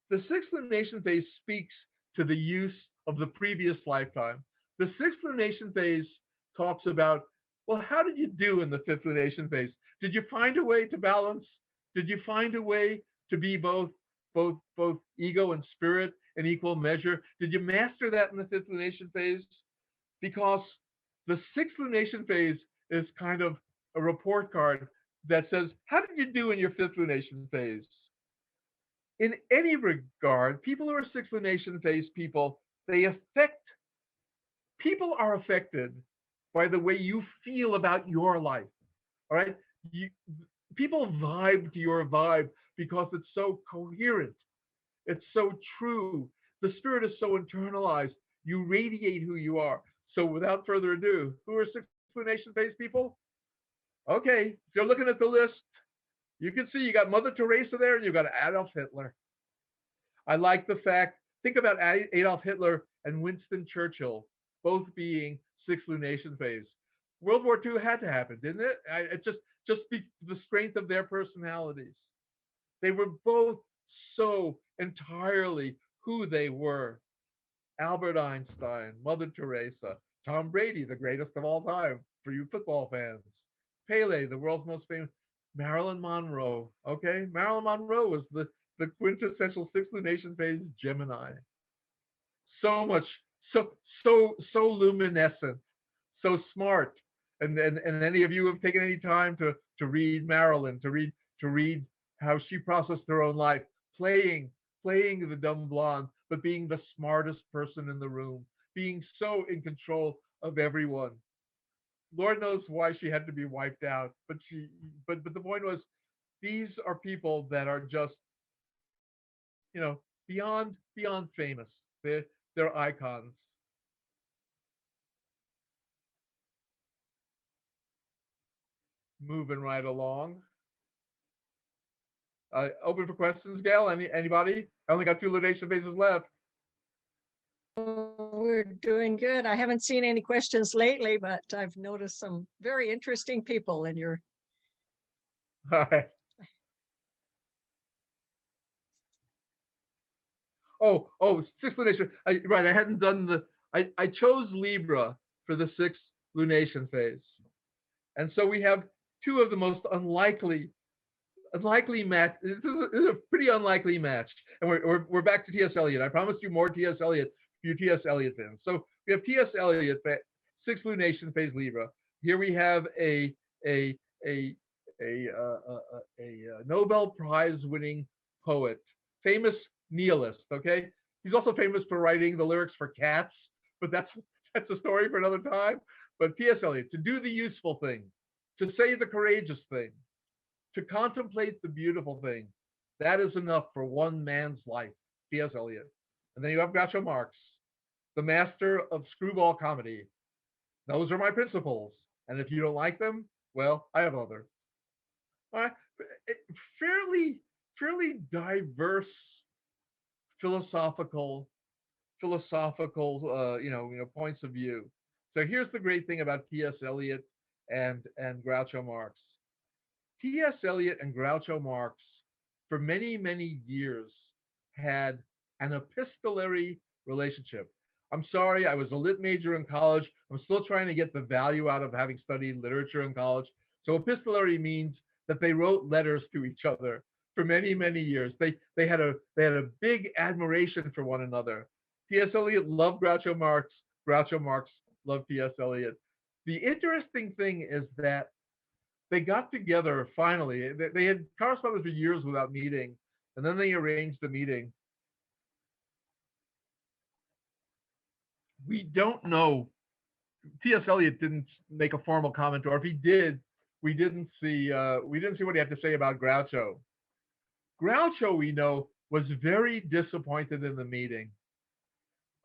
the sixth lunation phase speaks to the use of the previous lifetime. The sixth lunation phase talks about, well, how did you do in the fifth lunation phase? Did you find a way to balance? Did you find a way to be both ego and spirit in equal measure? Did you master that in the fifth lunation phase? Because the sixth lunation phase is kind of a report card that says, how did you do in your fifth lunation phase? In any regard, people who are sixth lunation phase people, people are affected by the way you feel about your life. All right? People vibe to your vibe because it's so coherent. It's so true. The spirit is so internalized. You radiate who you are. So without further ado, who are sixth lunation phase people? Okay, if you're looking at the list, you can see you got Mother Teresa there and you got Adolf Hitler. I like the fact, think about Adolf Hitler and Winston Churchill, both being sixth lunation phase. World War II had to happen, didn't it? It just be the strength of their personalities. They were both so entirely who they were. Albert Einstein, Mother Teresa, Tom Brady, the greatest of all time for you football fans, Pele, the world's most famous, Marilyn Monroe. Okay, Marilyn Monroe was the quintessential sixth lunation phase Gemini. So much, so luminescent, so smart. And any of you have taken any time to read Marilyn, to read how she processed her own life, playing playing the dumb blonde, but being the smartest person in the room, being so in control of everyone. Lord knows why she had to be wiped out, but the point was, these are people that are just, beyond famous. They're icons. Moving right along. Open for questions, Gail. Anybody? I only got two lunation phases left. We're doing good. I haven't seen any questions lately, but I've noticed some very interesting people in your. All right. Sixth lunation. Right, I hadn't done I chose Libra for the sixth lunation phase. And so we have two of the most unlikely match. This is a pretty unlikely match. And we're back to T.S. Eliot. I promised you more T.S. Eliot for you T.S. Eliot fans. So we have T.S. Eliot, sixth lunation phase Libra. Here we have a Nobel Prize winning poet, famous nihilist. Okay, he's also famous for writing the lyrics for Cats, but that's a story for another time. But T.S. Eliot, to do the useful thing, to say the courageous thing, to contemplate the beautiful thing, that is enough for one man's life. T.S. Eliot. And then you have Groucho Marx, the master of screwball comedy. Those are my principles. And if you don't like them, well, I have other. Fairly diverse philosophical points of view. So here's the great thing about T.S. Eliot and Groucho Marx. T.S. Eliot and Groucho Marx, for many, many years, had an epistolary relationship. I'm sorry, I was a lit major in college. I'm still trying to get the value out of having studied literature in college. So epistolary means that they wrote letters to each other for many, many years. They had a big admiration for one another. T.S. Eliot loved Groucho Marx. Groucho Marx loved T.S. Eliot. The interesting thing is that they got together finally. They had corresponded for years without meeting, and then they arranged a meeting. We don't know. T.S. Eliot didn't make a formal comment, or if he did, we didn't see what he had to say about Groucho. Groucho, we know, was very disappointed in the meeting.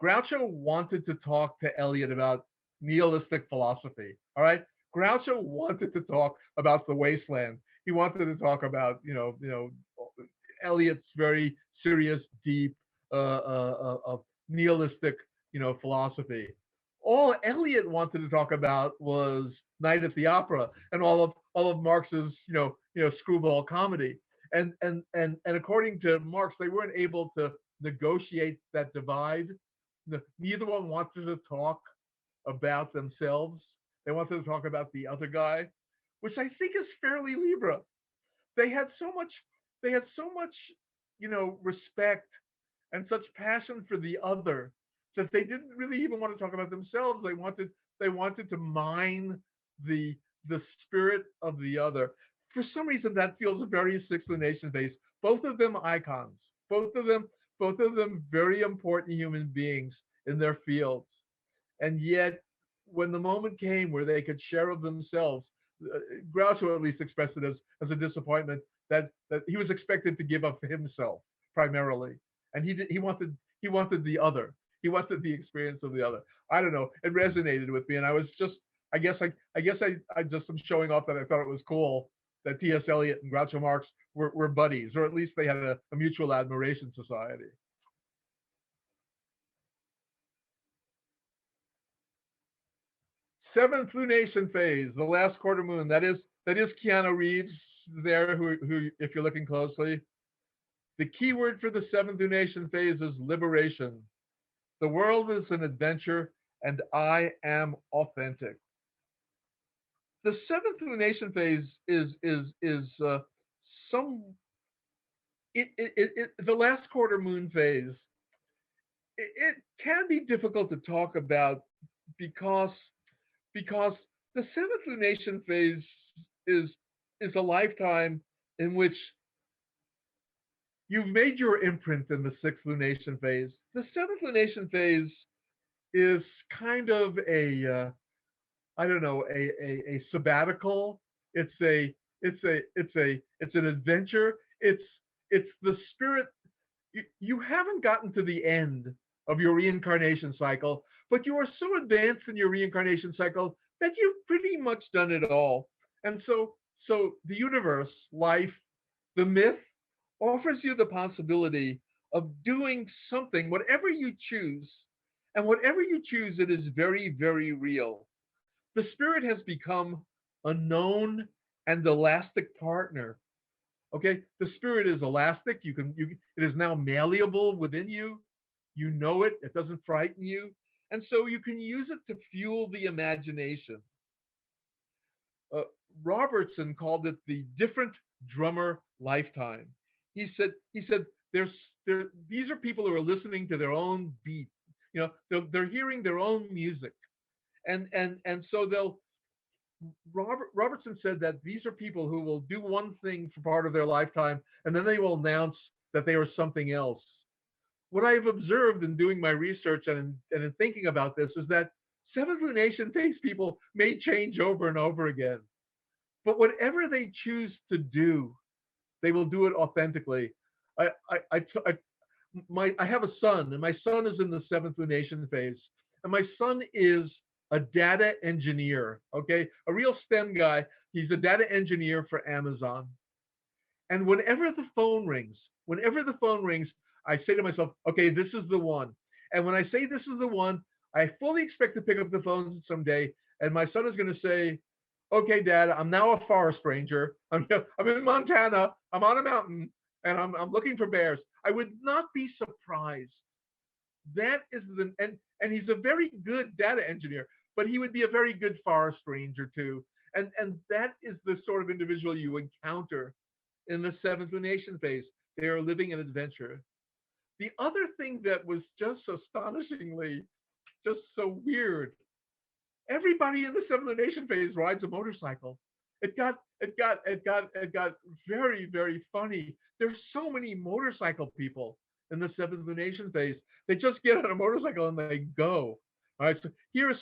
Groucho wanted to talk to Eliot about nihilistic philosophy. All right, Groucho wanted to talk about the wasteland. He wanted to talk about Eliot's very serious, deep, nihilistic philosophy. All Eliot wanted to talk about was Night at the Opera and all of Marx's screwball comedy. And according to Marx, they weren't able to negotiate that divide. Neither one wanted to talk about themselves. They wanted to talk about the other guy, which I think is fairly Libra. They had so much respect and such passion for the other that they didn't really even want to talk about themselves. They wanted to mine the spirit of the other. For some reason, that feels very sixth lunation based. Both of them icons. Both of them very important human beings in their fields. And yet, when the moment came where they could share of themselves, Groucho at least expressed it as a disappointment that he was expected to give up himself primarily, and he wanted the other. He wanted the experience of the other. I don't know. It resonated with me, and I was just, I guess I just am showing off that I thought it was cool that T.S. Eliot and Groucho Marx were buddies, or at least they had a mutual admiration society. Seventh lunation phase, the last quarter moon. That is Keanu Reeves there, who if you're looking closely. The key word for the seventh lunation phase is liberation. The world is an adventure, and I am authentic. The seventh lunation phase is some the last quarter moon phase. It can be difficult to talk about because because the seventh lunation phase is is a lifetime in which you've made your imprint in the sixth lunation phase. The seventh lunation phase is kind of a I don't know, a sabbatical. It's a it's an adventure. It's the spirit. You haven't gotten to the end of your reincarnation cycle, but you are so advanced in your reincarnation cycle that you've pretty much done it all. And so the universe, life, the myth offers you the possibility of doing something, whatever you choose, and whatever you choose, it is very, very real. The spirit has become a known and elastic partner. Okay, the spirit is elastic. It is now malleable within you. You know it. It doesn't frighten you, and so you can use it to fuel the imagination. Uh, Robertson called it the different drummer lifetime. He said there's these are people who are listening to their own beat. You know, they're hearing their own music, and so they'll Robertson said that these are people who will do one thing for part of their lifetime, and then they will announce that they are something else. What I've observed in doing my research and in thinking about this is that seventh lunation phase people may change over and over again, but whatever they choose to do, they will do it authentically. I have a son, and my son is in the seventh lunation phase, and my son is a data engineer. Okay, a real STEM guy. He's a data engineer for Amazon. And whenever the phone rings, I say to myself, okay, this is the one. And when I say this is the one, I fully expect to pick up the phone someday, and my son is going to say, okay, Dad, I'm now a forest ranger. I'm in Montana. I'm on a mountain, and I'm looking for bears. I would not be surprised. That is and he's a very good data engineer, but he would be a very good forest ranger too. And that is the sort of individual you encounter in the seventh lunation phase. They are living an adventure. The other thing that was just astonishingly just so weird, everybody in the seventh lunation phase rides a motorcycle. It got very, very funny. There's so many motorcycle people in the seventh lunation phase. They just get on a motorcycle and they go. All right. So you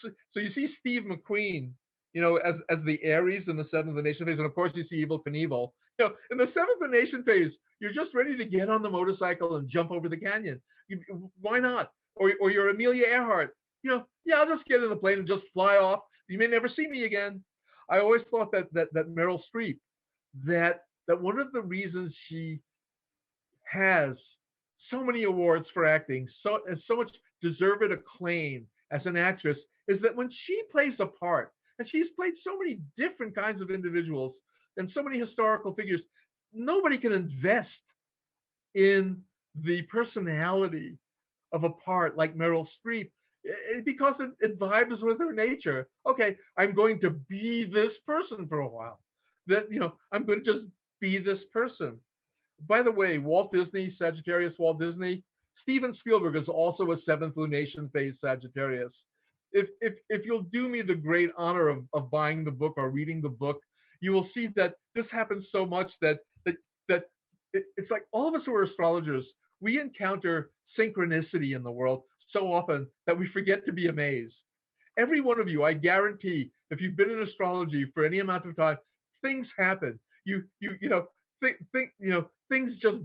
see Steve McQueen, as the Aries in the seventh lunation phase, and of course you see Evil Knievel. In the seventh lunation phase, you're just ready to get on the motorcycle and jump over the canyon. Why not? Or you're Amelia Earhart. Yeah, I'll just get in the plane and just fly off. You may never see me again. I always thought that Meryl Streep, that one of the reasons she has so many awards for acting, so much deserved acclaim as an actress, is that when she plays a part, and she's played so many different kinds of individuals and so many historical figures, nobody can invest in the personality of a part like Meryl Streep because it vibes with her nature. Okay, I'm going to be this person for a while. I'm going to just be this person. By the way, Walt Disney, Sagittarius, Walt Disney, Steven Spielberg is also a seventh lunation phase Sagittarius. If you'll do me the great honor of buying the book or reading the book, you will see that this happens so much that it's like all of us who are astrologers, we encounter synchronicity in the world so often that we forget to be amazed. Every one of you, I guarantee, if you've been in astrology for any amount of time, things happen. Things just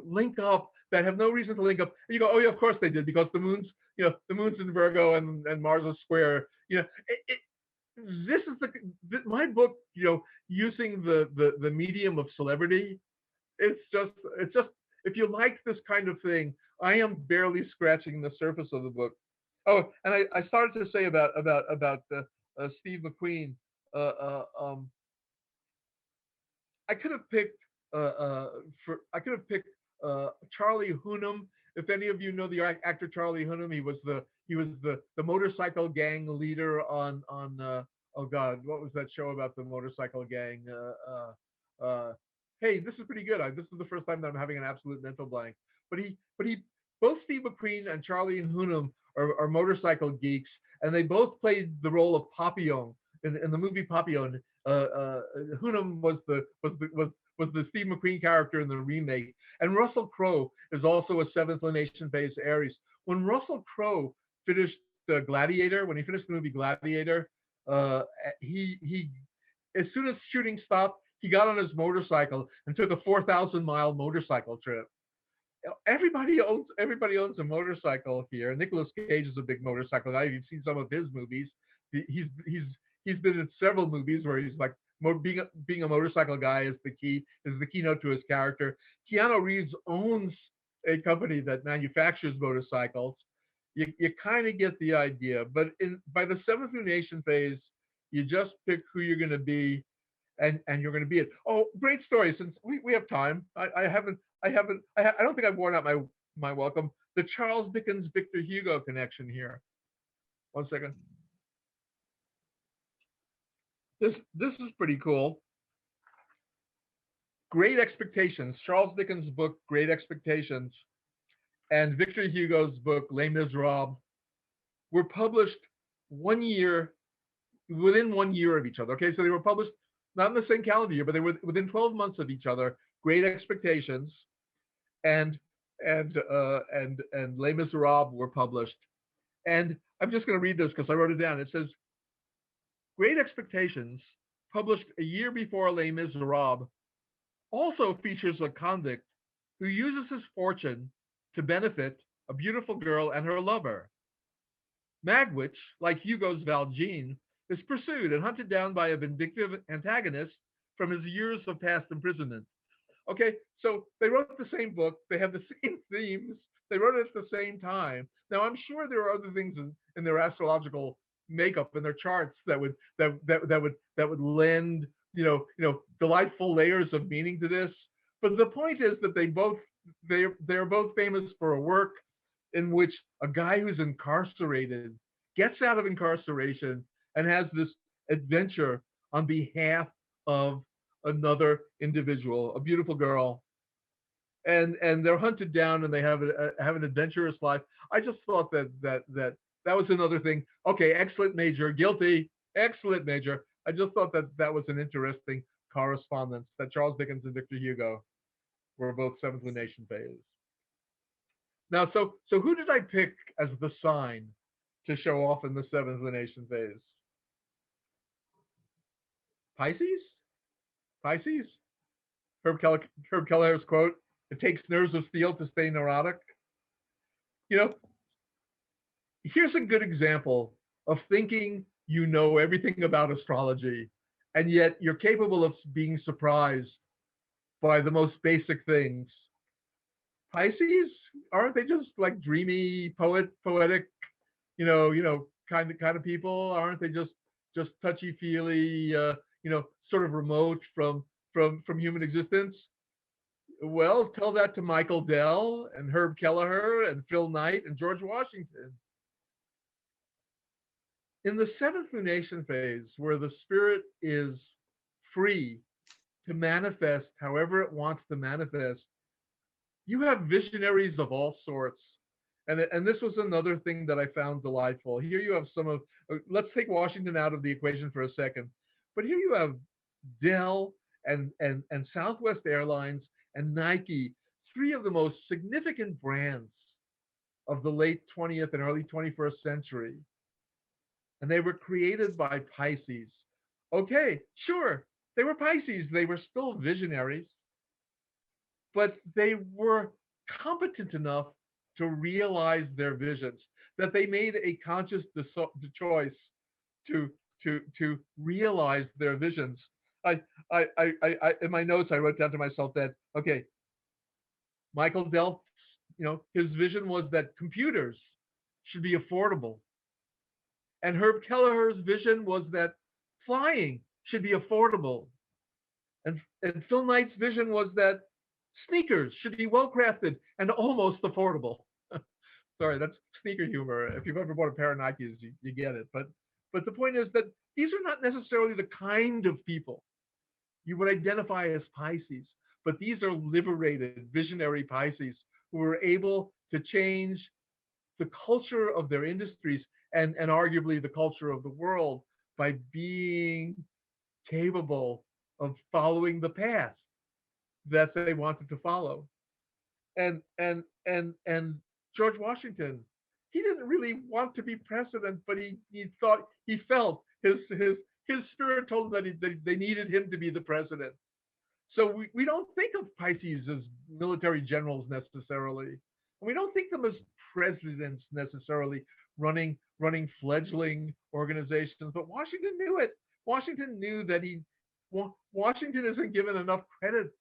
link up that have no reason to link up. And you go, oh yeah, of course they did, because the moon's in Virgo and Mars is square. This is my book. Using the medium of celebrity, it's just if you like this kind of thing, I am barely scratching the surface of the book. Oh, and I started to say about Steve McQueen. Uh, uh, um, I could have picked I could have picked Charlie Hunnam if any of you know the actor Charlie Hunnam, he was the motorcycle gang leader on oh God, what was that show about the motorcycle gang? Hey, this is pretty good. This is the first time that I'm having an absolute mental blank. But he both Steve McQueen and Charlie Hunnam are motorcycle geeks, and they both played the role of Papillon in the movie Papillon. Hunnam was the Steve McQueen character in the remake, and Russell Crowe is also a seventh Lunation phase Aries. When Russell Crowe finished Gladiator, when he finished the movie Gladiator, he as soon as shooting stopped, he got on his motorcycle and took a 4,000-mile motorcycle trip. Everybody owns a motorcycle here. Nicolas Cage is a big motorcycle guy. You've seen some of his movies. He's been in several movies where he's like being a motorcycle guy is the keynote to his character. Keanu Reeves owns a company that manufactures motorcycles. You kind of get the idea. But by the seventh Lunation phase, you just pick who you're going to be, and you're going to be it. Oh, great story! Since we have time, I don't think I've worn out my welcome. The Charles Dickens Victor Hugo connection here. One second. This is pretty cool. Great Expectations, Charles Dickens' book Great Expectations, and Victor Hugo's book Les Miserables were published within 1 year of each other. Okay, so they were published not in the same calendar year, but they were within 12 months of each other. Great Expectations and Les Miserables were published. And I'm just going to read this because I wrote it down. It says, Great Expectations, published a year before Les Miserables, also features a convict who uses his fortune to benefit a beautiful girl and her lover. Magwitch, like Hugo's Valjean, is pursued and hunted down by a vindictive antagonist from his years of past imprisonment. Okay, so they wrote the same book. They have the same themes. They wrote it at the same time. Now, I'm sure there are other things in their astrological makeup and their charts that would lend delightful layers of meaning to this. But the point is that they're both famous for a work in which a guy who's incarcerated gets out of incarceration and has this adventure on behalf of another individual, a beautiful girl, and they're hunted down and they have an adventurous life. I just thought that was another thing. Okay, excellent major, guilty, excellent major. I just thought that was an interesting correspondence that Charles Dickens and Victor Hugo were both seventh Lunation phase. Now, so who did I pick as the sign to show off in the seventh Lunation phase? Pisces? Herb Kelleher's quote, "It takes nerves of steel to stay neurotic." Here's a good example of thinking you know everything about astrology, and yet you're capable of being surprised by the most basic things. Pisces, aren't they just like dreamy, poetic, kind of people? Aren't they just touchy-feely, sort of remote from human existence? Well, tell that to Michael Dell and Herb Kelleher and Phil Knight and George Washington. In the seventh Lunation phase, where the spirit is free to manifest however it wants to manifest, you have visionaries of all sorts. And this was another thing that I found delightful. Here you have some of, let's take Washington out of the equation for a second, but here you have Dell and Southwest Airlines and Nike, three of the most significant brands of the late 20th and early 21st century. And they were created by Pisces. Okay, sure, they were Pisces. They were still visionaries, but they were competent enough to realize their visions, that they made a conscious choice to realize their visions. I in my notes I wrote down to myself that, okay, Michael Dell, his vision was that computers should be affordable. And Herb Kelleher's vision was that flying should be affordable. And Phil Knight's vision was that sneakers should be well crafted and almost affordable. Sorry, that's sneaker humor. If you've ever bought a pair of Nikes, you get it. But the point is that these are not necessarily the kind of people you would identify as Pisces, but these are liberated, visionary Pisces who are able to change the culture of their industries and arguably the culture of the world by being capable of following the path that they wanted to follow. And George Washington, he didn't really want to be president, but he felt his spirit told him that they needed him to be the president. So we don't think of Pisces as military generals necessarily. And we don't think them as presidents necessarily running fledgling organizations. But Washington knew it. Washington knew that Washington isn't given enough credit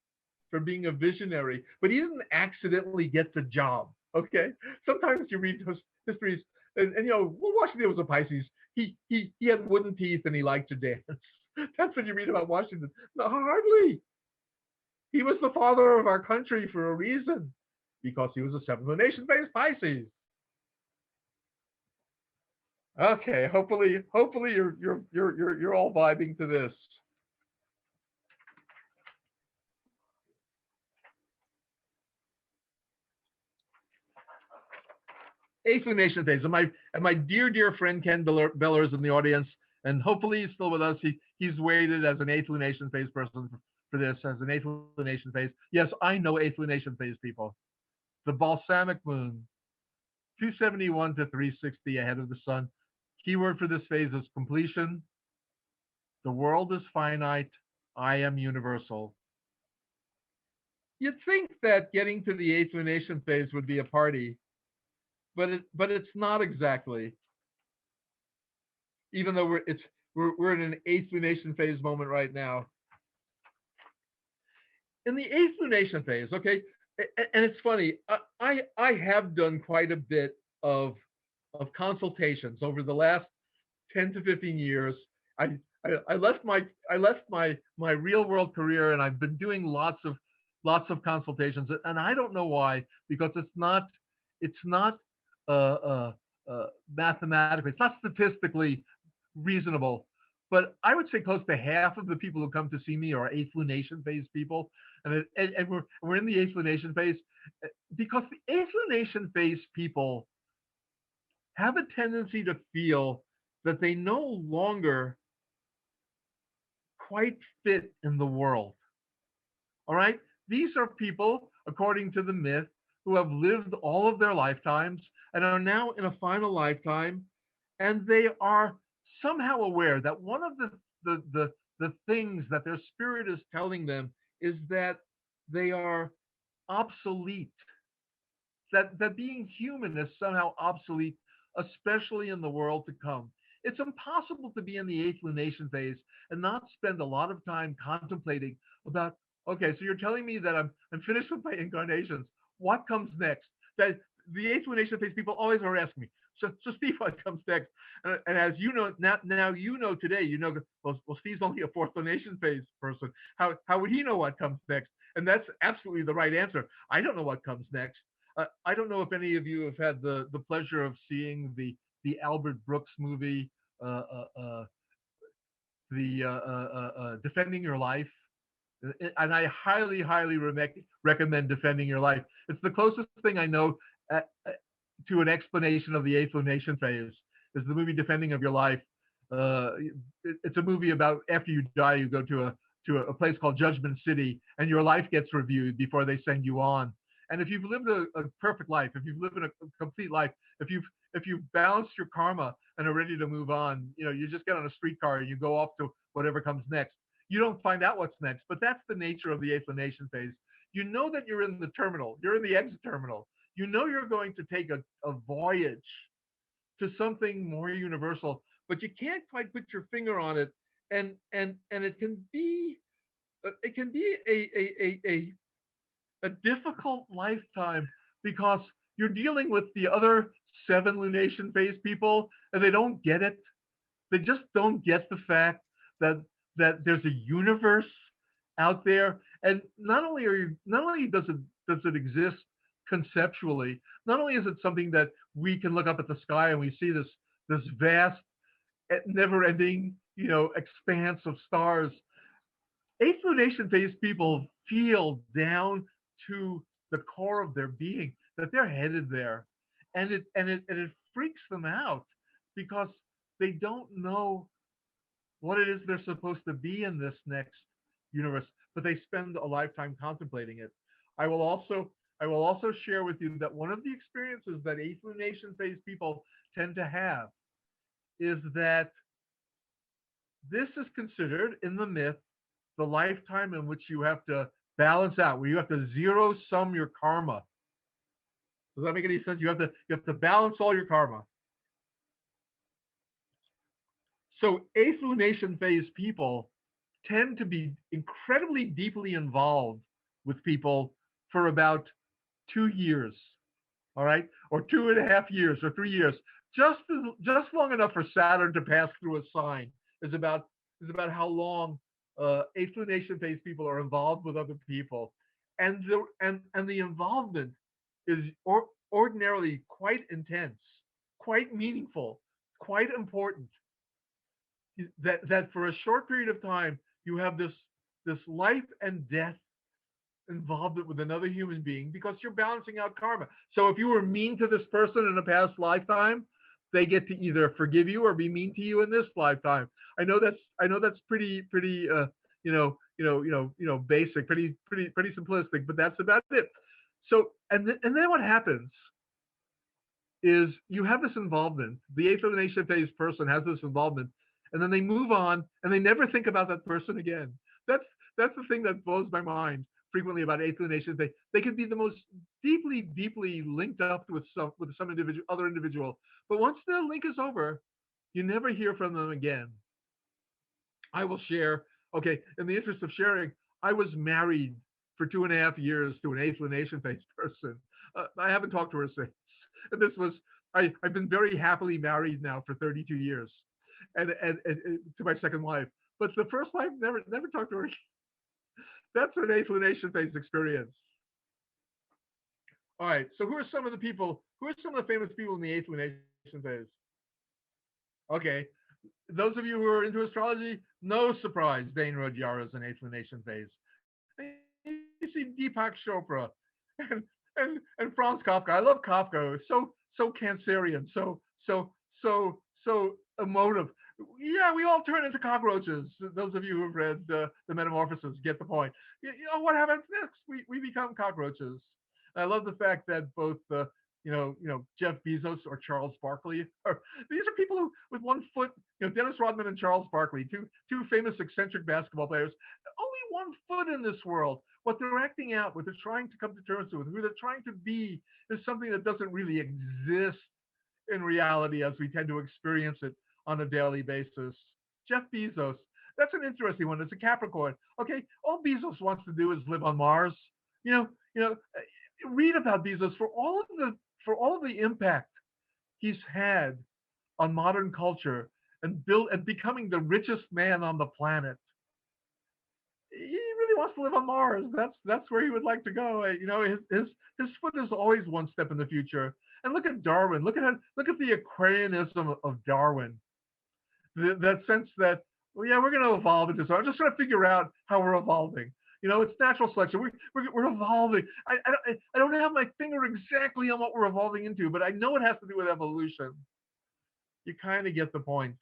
for being a visionary, but he didn't accidentally get the job. Okay, sometimes you read those histories, and well, Washington was a Pisces. He had wooden teeth and he liked to dance. That's what you read about Washington. No, hardly. He was the father of our country for a reason, because he was a seventh Lunation-based Pisces. Okay, hopefully you're all vibing to this. Eighth Lunation phase, and my dear friend Ken Beller is in the audience, and hopefully he's still with us. He's waited as an eighth Lunation phase person for this, as an eighth Lunation phase. Yes, I know eighth Lunation phase people. The balsamic moon, 271 to 360 ahead of the sun. Keyword for this phase is completion. The world is finite. I am universal. You'd think that getting to the eighth Lunation phase would be a party, but it's not exactly. Even though we're in an eighth Lunation phase moment right now. In the eighth Lunation phase, okay, and it's funny, I have done quite a bit of consultations over the last 10 to 15 years. I left my real world career, and I've been doing lots of consultations, and I don't know why, because it's not mathematically, it's not statistically reasonable, but I would say close to half of the people who come to see me are eighth Lunation phase people, and we're in the eighth Lunation phase because the eighth Lunation phase people have a tendency to feel that they no longer quite fit in the world. All right, these are people, according to the myth, who have lived all of their lifetimes and are now in a final lifetime, and they are somehow aware that one of the things that their spirit is telling them is that they are obsolete, that being human is somehow obsolete, especially in the world to come. It's impossible to be in the eighth Lunation phase and not spend a lot of time contemplating about, okay, so you're telling me that I'm finished with my incarnations. What comes next? That the eighth Lunation phase people always are asking me, so Steve, what comes next? And as you know, now you know today, well, Steve's only a fourth Lunation phase person. How would he know what comes next? And that's absolutely the right answer. I don't know what comes next. I don't know if any of you have had the pleasure of seeing the Albert Brooks movie, Defending Your Life. And I highly recommend Defending Your Life. It's the closest thing I know to an explanation of the eighth Lunation phase, is the movie Defending of Your Life. It's a movie about after you die, you go to a place called Judgment City, and your life gets reviewed before they send you on. And if you've lived a perfect life, if you've lived a complete life, if you've balanced your karma and are ready to move on, you just get on a streetcar and you go off to whatever comes next. You don't find out what's next, but that's the nature of the eighth Lunation phase. You know that you're in the terminal, you're in the exit terminal. You know you're going to take a voyage to something more universal, but you can't quite put your finger on it, and it can be a difficult lifetime, because you're dealing with the other seven Lunation phase people, and they don't get it. They just don't get the fact that there's a universe out there, and not only does it exist conceptually. Not only is it something that we can look up at the sky and we see this vast, never-ending, expanse of stars. Eighth lunation phase people feel down to the core of their being that they're headed there, and it freaks them out because they don't know what it is they're supposed to be in this next universe, but they spend a lifetime contemplating it. I will also share with you that one of the experiences that eighth lunation phase people tend to have is that this is considered in the myth the lifetime in which you have to balance out, where you have to zero sum your karma. Does that make any sense? You have to balance all your karma. So eighth lunation phase people tend to be incredibly deeply involved with people for about 2 years, all right, or 2.5 years, or 3 years, just long enough for Saturn to pass through a sign. Is about how long eighth lunation phase people are involved with other people, and the involvement is ordinarily quite intense, quite meaningful, quite important. That for a short period of time you have this life and death involvement with another human being because you're balancing out karma. So if you were mean to this person in a past lifetime, they get to either forgive you or be mean to you in this lifetime. I know that's pretty basic, pretty simplistic, but that's about it. So and then what happens is you have this involvement. The eighth lunation phase person has this involvement, and then they move on and they never think about that person again. That's the thing that blows my mind frequently about eighth lunation. They could be the most deeply linked up with some other individual, but once the link is over, you never hear from them again. I will share. Okay, in the interest of sharing, I was married for 2.5 years to an eighth lunation phase person. I haven't talked to her since. And I've been very happily married now for 32 years, and to my second wife. But the first wife, never talked to her. That's an eighth lunation phase experience. All right. So who are some of the famous people in the eighth lunation phase? Okay. Those of you who are into astrology, no surprise, Dane Rudhyar is an eighth lunation phase. You see Deepak Chopra and Franz Kafka. I love Kafka. So Cancerian, so emotive. Yeah, we all turn into cockroaches. Those of you who have read the Metamorphoses get the point. You know what happens next? We become cockroaches. I love the fact that both Jeff Bezos or Charles Barkley these are people who with one foot. Dennis Rodman and Charles Barkley, two famous eccentric basketball players. Only one foot in this world. What they're acting out, what they're trying to come to terms with, who they're trying to be, is something that doesn't really exist in reality as we tend to experience it on a daily basis. Jeff Bezos, that's an interesting one. It's a Capricorn. Okay, all Bezos wants to do is live on Mars. Read about Bezos for all of the impact he's had on modern culture and becoming the richest man on the planet. He really wants to live on Mars. That's where he would like to go. His foot is always one step in the future. And look at Darwin. Look at the Aquarianism of Darwin. That sense that, well, yeah, we're going to evolve into something. I'm just going to figure out how we're evolving. It's natural selection. We're evolving. I don't have my finger exactly on what we're evolving into, but I know it has to do with evolution. You kind of get the point.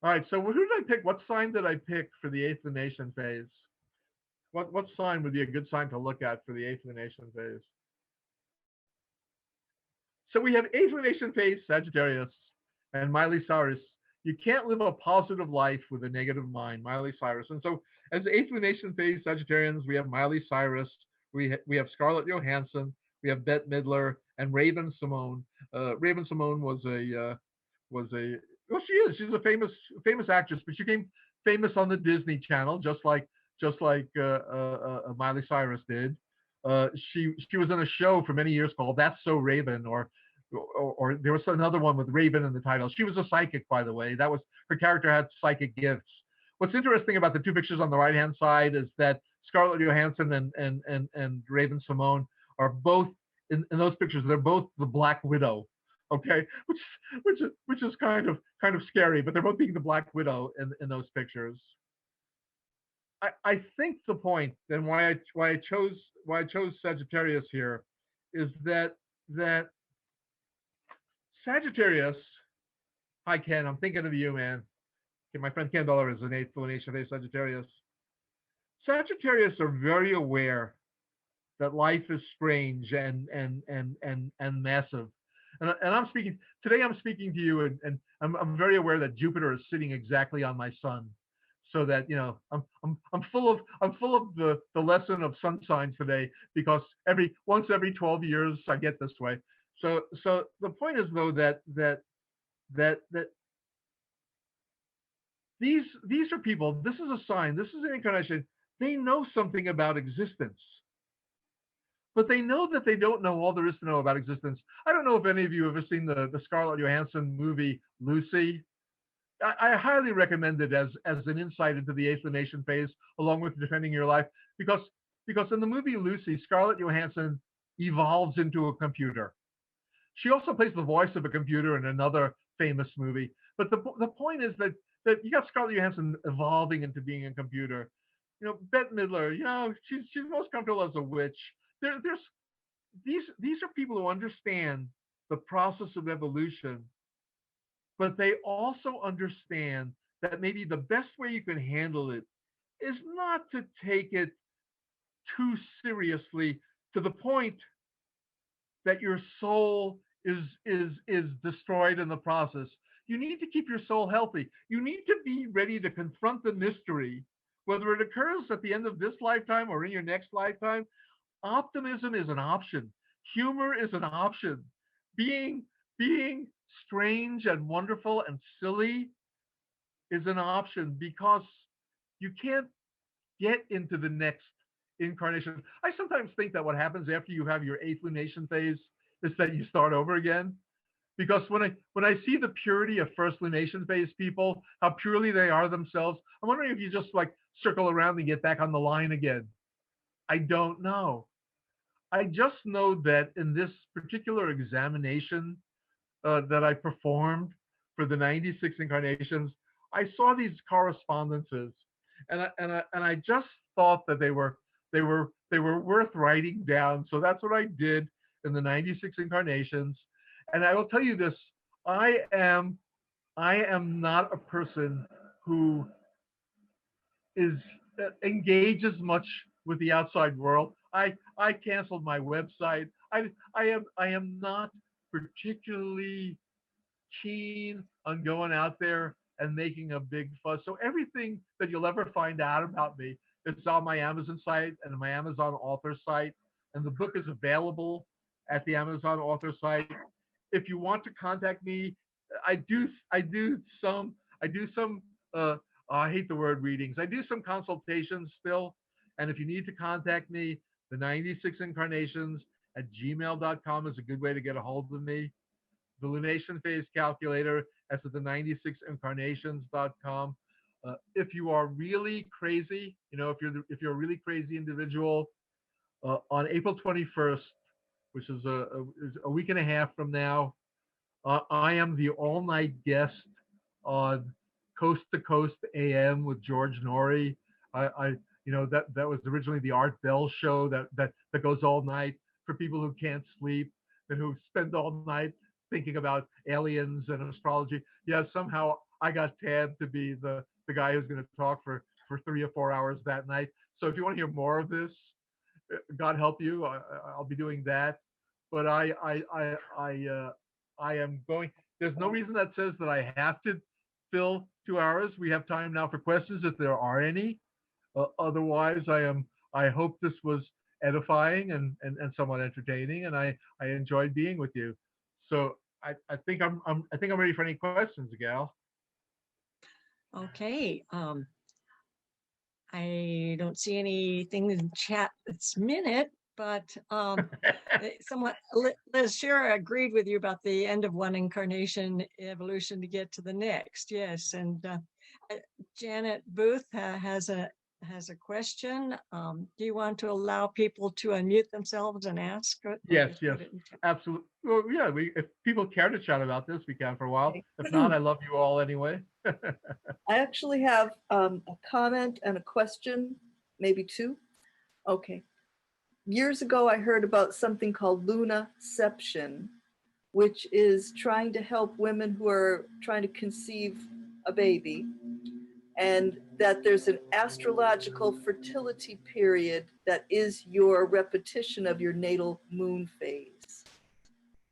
All right, so who did I pick? What sign did I pick for the eighth lunation phase? What sign would be a good sign to look at for the eighth lunation phase? So we have eighth lunation phase Sagittarius and Miley Cyrus. You can't live a positive life with a negative mind, Miley Cyrus. And so as eighth lunation phase Sagittarians, we have Miley Cyrus, we have Scarlett Johansson, we have Bette Midler, and Raven Simone. Raven Simone was she's a famous actress, but she became famous on the Disney Channel, just like Miley Cyrus did. She was in a show for many years called That's So Raven, or there was another one with Raven in the title. She was a psychic, by the way. Her character had psychic gifts. What's interesting about the two pictures on the right-hand side is that Scarlett Johansson and Raven Simone are both in those pictures. They're both the Black Widow, okay, which is kind of scary. But they're both being the Black Widow in those pictures. I think the point and why I chose Sagittarius here is that Sagittarius. Hi Ken, I'm thinking of you, man. Okay, my friend Ken Dollar is an 8th Lunation phase Sagittarius. Sagittarius are very aware that life is strange and massive. And I'm speaking today. I'm speaking to you, and I'm very aware that Jupiter is sitting exactly on my sun, so that I'm full of the lesson of sun signs today, because once every 12 years I get this way. So the point is though that these are people. This is a sign. This is an incarnation. They know something about existence, but they know that they don't know all there is to know about existence. I don't know if any of you have ever seen the Scarlett Johansson movie Lucy. I highly recommend it as an insight into the 8th Lunation phase, along with defending your life, because in the movie Lucy, Scarlett Johansson evolves into a computer. She also plays the voice of a computer in another famous movie. But the point is that you got Scarlett Johansson evolving into being a computer. Bette Midler, she's most comfortable as a witch. These are people who understand the process of evolution, but they also understand that maybe the best way you can handle it is not to take it too seriously, to the point that your soul is destroyed in the process. You need to keep your soul healthy. You need to be ready to confront the mystery, whether it occurs at the end of this lifetime or in your next lifetime. Optimism is an option. Humor is an option. Being strange and wonderful and silly is an option, because you can't get into the next incarnation. I sometimes think that what happens after you have your 8th Lunation phase is that you start over again. Because when I see the purity of first Lunation phase people, how purely they are themselves, I'm wondering if you just circle around and get back on the line again. I don't know. I just know that in this particular examination that I performed for the 96 incarnations, I saw these correspondences, and I just thought that they were worth writing down. So that's what I did in the 96 incarnations. And I will tell you this: I am not a person who engages much with the outside world. I canceled my website. I am not particularly keen on going out there and making a big fuss. So everything that you'll ever find out about me, it's on my Amazon site and my Amazon author site, and the book is available at the Amazon author site. If you want to contact me, I do some I hate the word readings. I do some consultations still. And if you need to contact me, the 96 incarnations at gmail.com is a good way to get a hold of me. The Lunation Phase Calculator, that's at the 96incarnations.com. If you are really crazy, if you're a really crazy individual, on April 21st, which is a week and a half from now, I am the all-night guest on Coast to Coast AM with George Norrie. That was originally the Art Bell show that goes all night for people who can't sleep and who spend all night thinking about aliens and astrology. Yeah, somehow I got tabbed to be the guy who's going to talk for 3 or 4 hours that night. So if you want to hear more of this, God help you, I'll be doing that. But I am going. There's no reason that says that I have to fill 2 hours. We have time now for questions if there are any. Otherwise, I hope this was edifying and somewhat entertaining, and I enjoyed being with you. So I think I'm ready for any questions, Gal. Okay. I don't see anything in chat this minute, but somewhat Liz Shira agreed with you about the end of one incarnation evolution to get to the next. Yes, and Janet Booth has has a question. Do you want to allow people to unmute themselves and ask? Yes, yes, absolutely. Well, yeah, if people care to chat about this, we can for a while. Okay. If not, I love you all anyway. I actually have a comment and a question, maybe two. Okay. Years ago, I heard about something called Lunaception, which is trying to help women who are trying to conceive a baby, and that there's an astrological fertility period that is your repetition of your natal moon phase.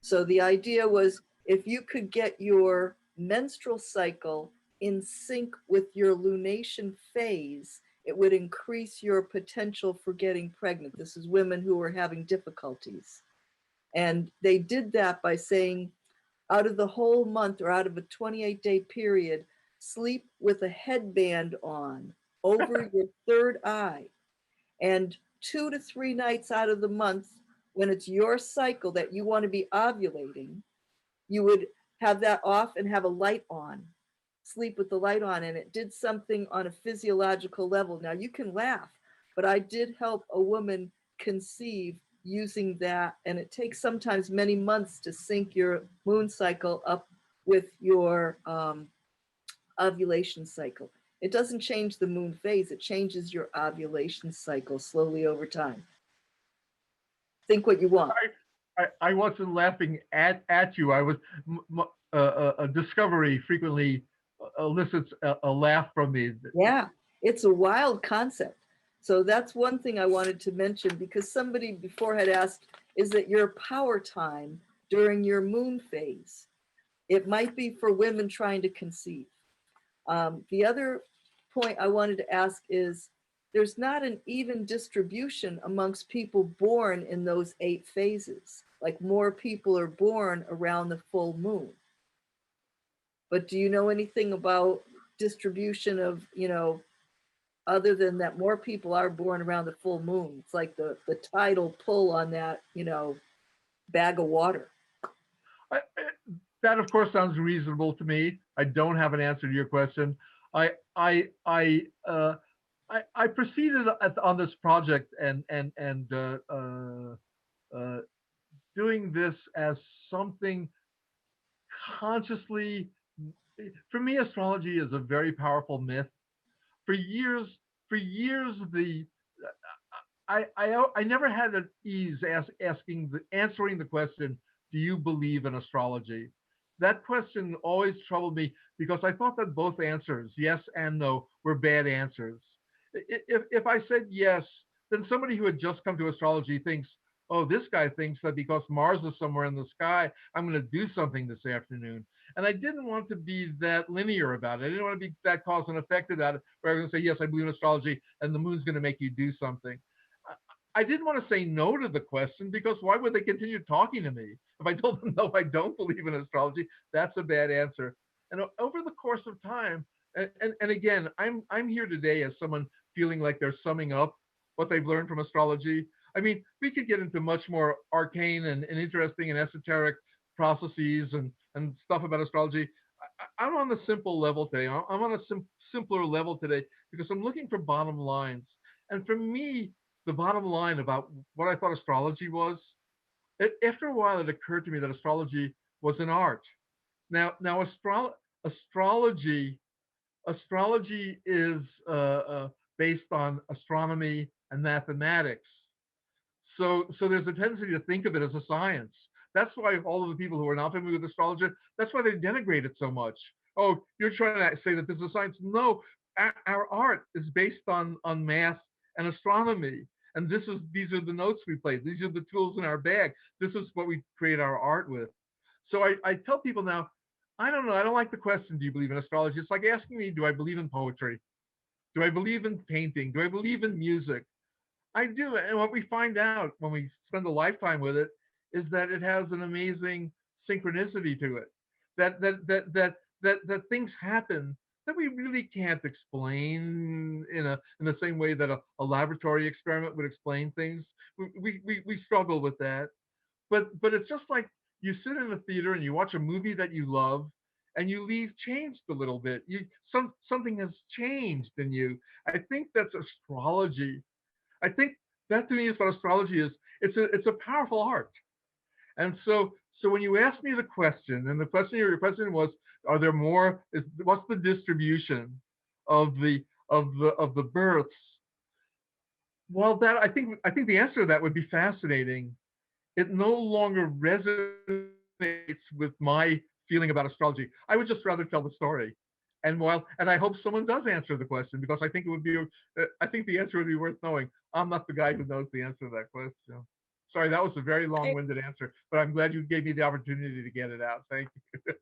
So the idea was if you could get your menstrual cycle in sync with your lunation phase, it would increase your potential for getting pregnant. This is women who were having difficulties. And they did that by saying, out of the whole month or out of a 28-day period, sleep with a headband on over your third eye. And 2 to 3 nights out of the month, when it's your cycle that you want to be ovulating, you would have that off and have a light on, sleep with the light on. And it did something on a physiological level. Now you can laugh, but I did help a woman conceive using that. And it takes sometimes many months to sync your moon cycle up with your ovulation cycle. It doesn't change the moon phase, it changes your ovulation cycle slowly over time. Think what you want. I wasn't laughing at you. I was a discovery frequently elicits a laugh from me. Yeah, it's a wild concept. So that's one thing I wanted to mention, because somebody before had asked, is it your power time during your moon phase? It might be for women trying to conceive. The other point I wanted to ask is, there's not an even distribution amongst people born in those 8 phases. Like more people are born around the full moon. But do you know anything about distribution of, other than that more people are born around the full moon? It's like the tidal pull on that, bag of water. That of course sounds reasonable to me. I don't have an answer to your question. I proceeded on this project and doing this as something consciously. For me, astrology is a very powerful myth. For years, I never had an ease answering the question, do you believe in astrology? That question always troubled me because I thought that both answers, yes and no, were bad answers. If I said yes, then somebody who had just come to astrology thinks, oh, this guy thinks that because Mars is somewhere in the sky, I'm going to do something this afternoon. And I didn't want to be that linear about it. I didn't want to be that cause and effect about it, where I was going to say, yes, I believe in astrology, and the moon's going to make you do something. I didn't want to say no to the question, because why would they continue talking to me? If I told them, no, I don't believe in astrology, that's a bad answer. And over the course of time, and again, I'm here today as someone feeling like they're summing up what they've learned from astrology. I mean, we could get into much more arcane and interesting and esoteric processes and stuff about astrology. I'm on the simple level today. I'm on a simpler level today because I'm looking for bottom lines. And for me, the bottom line about what I thought astrology was, after a while, it occurred to me that astrology was an art. Now astrology is based on astronomy and mathematics. So there's a tendency to think of it as a science. That's why all of the people who are not familiar with astrology, that's why they denigrate it so much. Oh, you're trying to say that this is science. No, our art is based on math and astronomy. And these are the notes we play. These are the tools in our bag. This is what we create our art with. So I tell people now, I don't know. I don't like the question, do you believe in astrology? It's like asking me, do I believe in poetry? Do I believe in painting? Do I believe in music? I do. And what we find out when we spend a lifetime with it is that it has an amazing synchronicity to it. That things happen that we really can't explain in the same way that a laboratory experiment would explain things. We struggle with that. But it's just like you sit in a theater and you watch a movie that you love, and you leave changed a little bit. Something has changed in you. I think that's astrology. I think that to me is what astrology is. It's a powerful art. And so when you asked me the question, and your question was, are there more? What's the distribution of the births? Well, that I think the answer to that would be fascinating. It no longer resonates with my feeling about astrology. I would just rather tell the story. And I hope someone does answer the question, because I think it would be I think the answer would be worth knowing. I'm not the guy who knows the answer to that question. Sorry, that was a very long-winded answer, but I'm glad you gave me the opportunity to get it out. Thank you.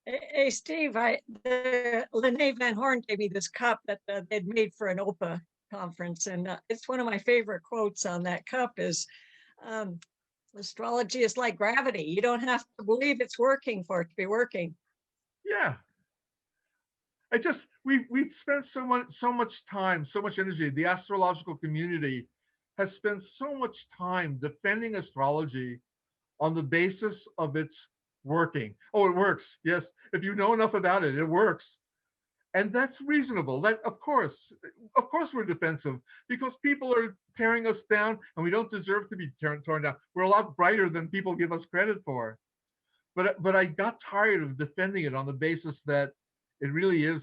Hey, Steve, Lene Van Horn gave me this cup that they'd made for an OPA conference, and it's one of my favorite quotes on that cup is, astrology is like gravity. You don't have to believe it's working for it to be working. Yeah. We've spent so much time, so much energy. The astrological community has spent so much time defending astrology on the basis of its working. Oh, it works. Yes. If you know enough about it, it works. And that's reasonable. That of course we're defensive, because people are tearing us down, and we don't deserve to be torn down. We're a lot brighter than people give us credit for. But I got tired of defending it on the basis that it really is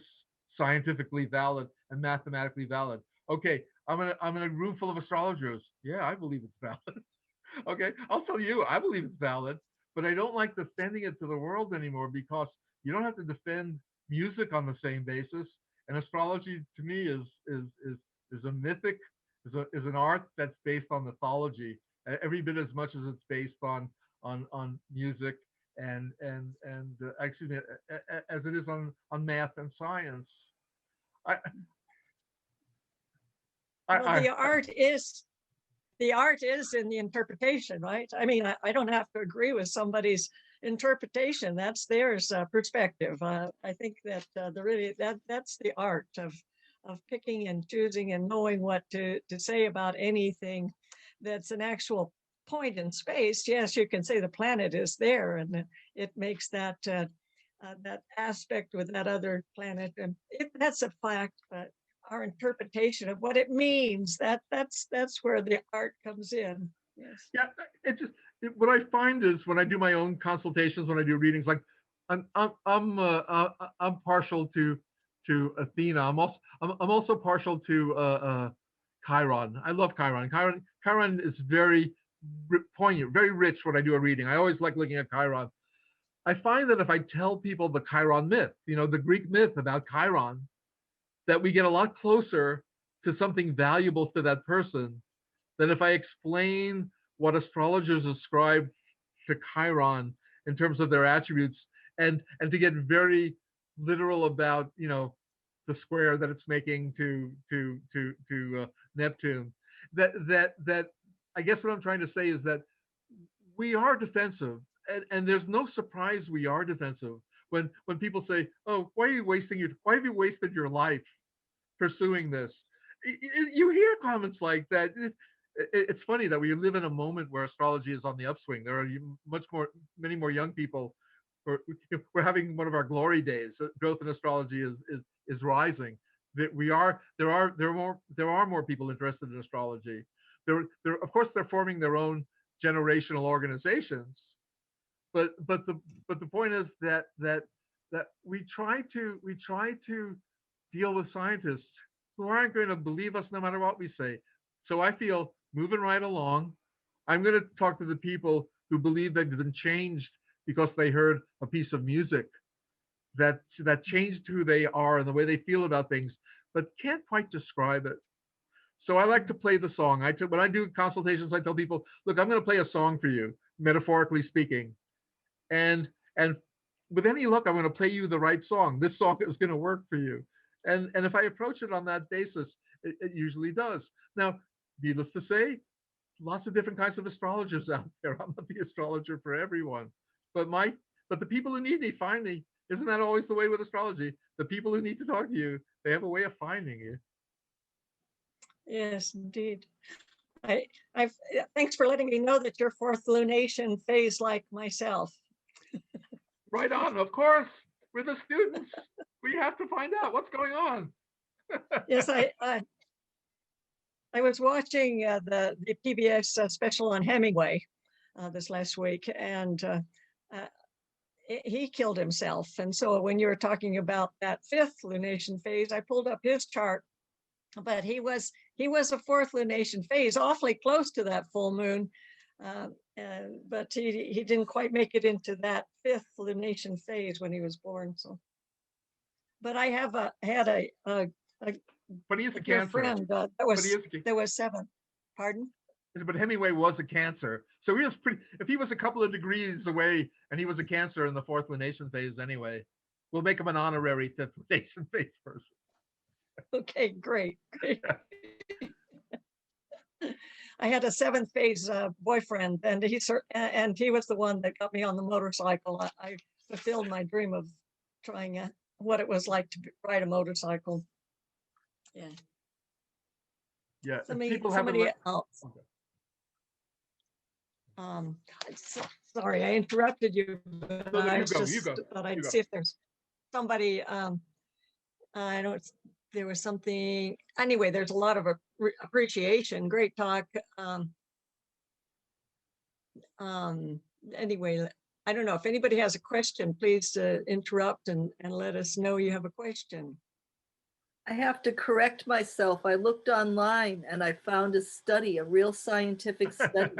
scientifically valid and mathematically valid. Okay, I'm in a room full of astrologers. Yeah, I believe it's valid. Okay, I'll tell you, I believe it's valid, but I don't like defending it to the world anymore, because you don't have to defend music on the same basis. And astrology to me is a mythic, is an art that's based on mythology, every bit as much as it's based on music and excuse me, as it is on math and science. I, Well, I, the art is in the interpretation, right? I mean, I don't have to agree with somebody's interpretation. That's theirs perspective. I think that that's the art of picking and choosing and knowing what to say about anything that's an actual point in space. Yes, you can say the planet is there, and it makes that that aspect with that other planet, and that's a fact. But our interpretation of what it means, that's where the art comes in. Yes. yeah, what I find is when I do my own consultations, when I do readings, like I'm partial to Athena. I'm also partial to Chiron. I love Chiron. Chiron is very poignant, very rich when I do a reading. I always like looking at Chiron. I find that if I tell people the Chiron myth, the Greek myth about Chiron, that we get a lot closer to something valuable to that person than if I explain what astrologers ascribe to Chiron in terms of their attributes, and to get very literal about the square that it's making to Neptune. That I guess what I'm trying to say is that we are defensive, and there's no surprise we are defensive when people say, "Oh, why have you wasted your life pursuing this?" You hear comments like that. It's funny that we live in a moment where astrology is on the upswing. There are many more young people. We're having one of our glory days. Growth in astrology is rising. There are more people interested in astrology. Of course they're forming their own generational organizations, but the point is that we try to deal with scientists who aren't going to believe us no matter what we say. So I feel, moving right along, I'm going to talk to the people who believe they've been changed because they heard a piece of music that changed who they are and the way they feel about things, but can't quite describe it. So I like to play the song. When I do consultations, I tell people, look, I'm going to play a song for you, metaphorically speaking. And with any luck, I'm going to play you the right song. This song is going to work for you. And if I approach it on that basis, it usually does. Now, needless to say, lots of different kinds of astrologers out there. I'm not the astrologer for everyone. But the people who need me find me. Isn't that always the way with astrology? The people who need to talk to you, they have a way of finding you. Yes, indeed. Thanks for letting me know that your fourth lunation phase like myself. Right on, of course. We're the students. We have to find out what's going on. Yes, I was watching the PBS special on Hemingway this last week, and he killed himself. And so when you were talking about that fifth lunation phase, I pulled up his chart, but he was a fourth lunation phase, awfully close to that full moon. But he didn't quite make it into that fifth lunation phase when he was born. So, but I have had a But he is a dear Cancer. friend that was seventh. Pardon? But Hemingway was a Cancer, so he was pretty. If he was a couple of degrees away, and he was a Cancer in the fourth lunation phase anyway, we'll make him an honorary fifth lunation phase person. Okay, great. I had a seventh phase boyfriend, and he was the one that got me on the motorcycle. I fulfilled my dream of trying what it was like to ride a motorcycle. Yeah. Yeah. Somebody else. Okay. Sorry, I interrupted you. But No, I you was go. just You go. thought I'd You go. see if there's somebody. I don't. There was something. Anyway, there's a lot of appreciation. Great talk. Anyway, I don't know if anybody has a question. Please interrupt and let us know you have a question. I have to correct myself. I looked online and I found a study, a real scientific study,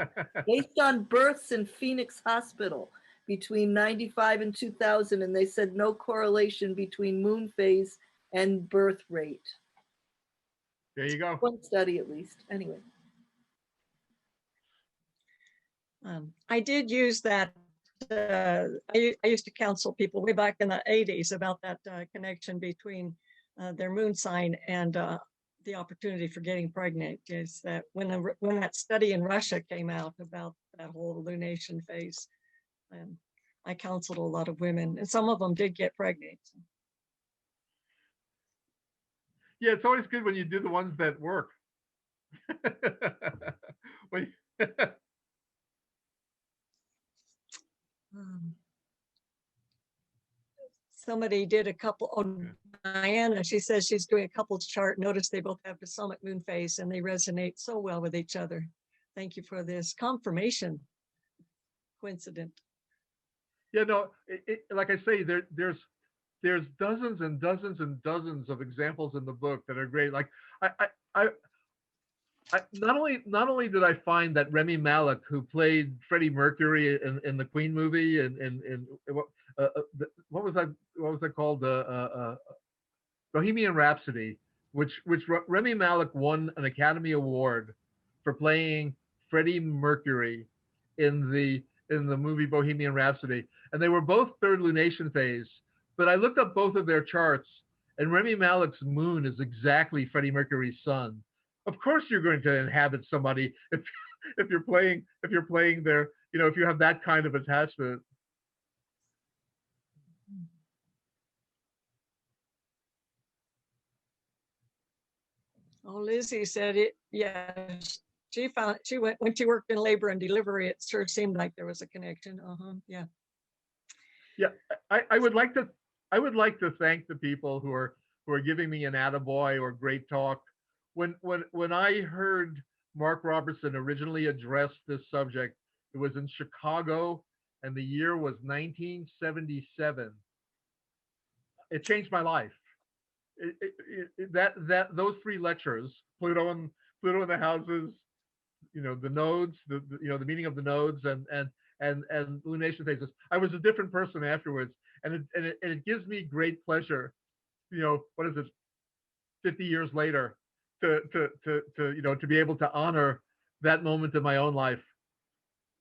based on births in Phoenix Hospital between 95 and 2000, and they said no correlation between moon phase and birth rate. There you go. One study at least. Anyway. I did use that. I used to counsel people way back in the 80s about that connection between their moon sign and the opportunity for getting pregnant. Is that when that study in Russia came out about that whole lunation phase, I counseled a lot of women, and some of them did get pregnant. Yeah, it's always good when you do the ones that work. Somebody did a couple. Oh, Diana, she says she's doing a couples chart. Notice they both have the summit moon phase, and they resonate so well with each other. Thank you for this confirmation. Coincident. Yeah, no, like I say, there's dozens and dozens and dozens of examples in the book that are great. Like I not only did I find that Rami Malek, who played Freddie Mercury in the Queen movie, and what was that called, Bohemian Rhapsody, which Rami Malek won an Academy Award for playing Freddie Mercury in the movie Bohemian Rhapsody, and they were both third lunation phase. But I looked up both of their charts, and Rami Malek's moon is exactly Freddie Mercury's sun. Of course, you're going to inhabit somebody if you're playing their, if you have that kind of attachment. Oh, Lizzie said it. Yeah, she went when she worked in labor and delivery. It sure seemed like there was a connection. Yeah. Yeah, I would like to thank the people who are giving me an attaboy or great talk. When I heard Mark Robertson originally address this subject, it was in Chicago, and the year was 1977. It changed my life. Those three lectures, Pluto and the houses, the nodes, the meaning of the nodes, and lunation phases. I was a different person afterwards, and it gives me great pleasure. What is it? 50 years later, to be able to honor that moment in my own life.